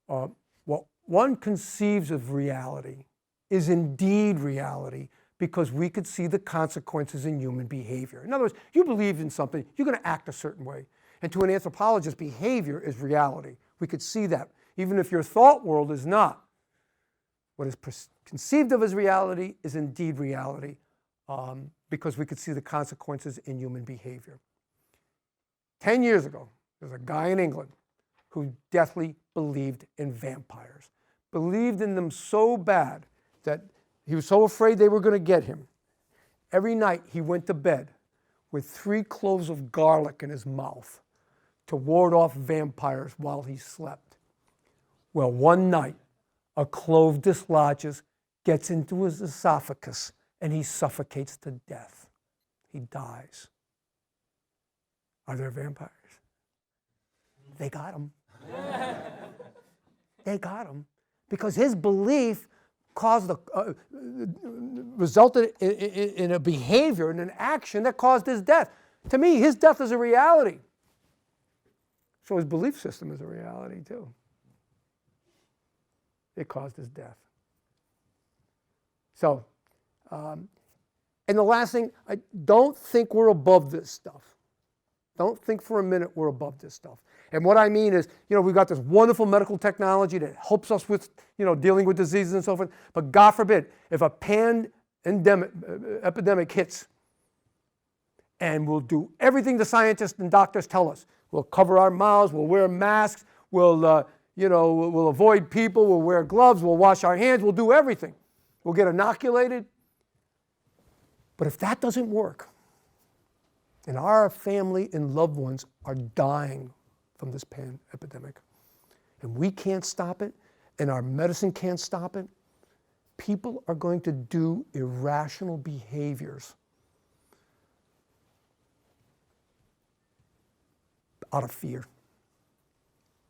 what one conceives of reality is indeed reality, because we could see the consequences in human behavior. In other words, you believe in something, you're going to act a certain way. And to an anthropologist, behavior is reality. We could see that, even if your thought world is not. What is conceived of as reality is indeed reality, because we could see the consequences in human behavior. 10 years ago, there's a guy in England who deathly believed in vampires, believed in them so bad that he was so afraid they were going to get him. Every night he went to bed with 3 cloves of garlic in his mouth to ward off vampires while he slept. Well, one night, a clove dislodges, gets into his esophagus, and he suffocates to death. He dies. Are there vampires? they got him. They got him because his belief resulted in a behavior and an action that caused his death. To me, his death is a reality. So his belief system is a reality too. It caused his death. So, and the last thing, I don't think we're above this stuff. Don't think for a minute we're above this stuff. And what I mean is, we've got this wonderful medical technology that helps us with, dealing with diseases and so forth. But God forbid, if a epidemic hits, and we'll do everything the scientists and doctors tell us. We'll cover our mouths, we'll wear masks, we'll avoid people, we'll wear gloves, we'll wash our hands, we'll do everything. We'll get inoculated. But if that doesn't work, and our family and loved ones are dying from this epidemic, and we can't stop it, and our medicine can't stop it, people are going to do irrational behaviors out of fear.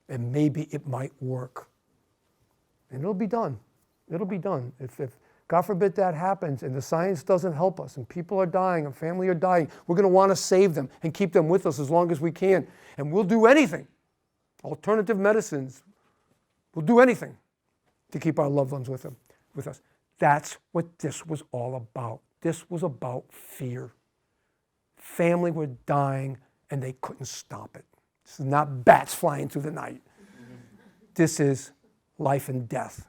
And maybe it might work. And it'll be done. It'll be done. If God forbid that happens and the science doesn't help us and people are dying and family are dying, we're going to want to save them and keep them with us as long as we can. And we'll do anything. Alternative medicines. We'll do anything to keep our loved ones with us. That's what this was all about. This was about fear. Family were dying and they couldn't stop it. This is not bats flying through the night. This is life and death.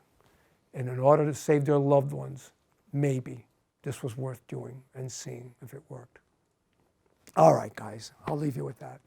And in order to save their loved ones, maybe this was worth doing and seeing if it worked. All right, guys, I'll leave you with that.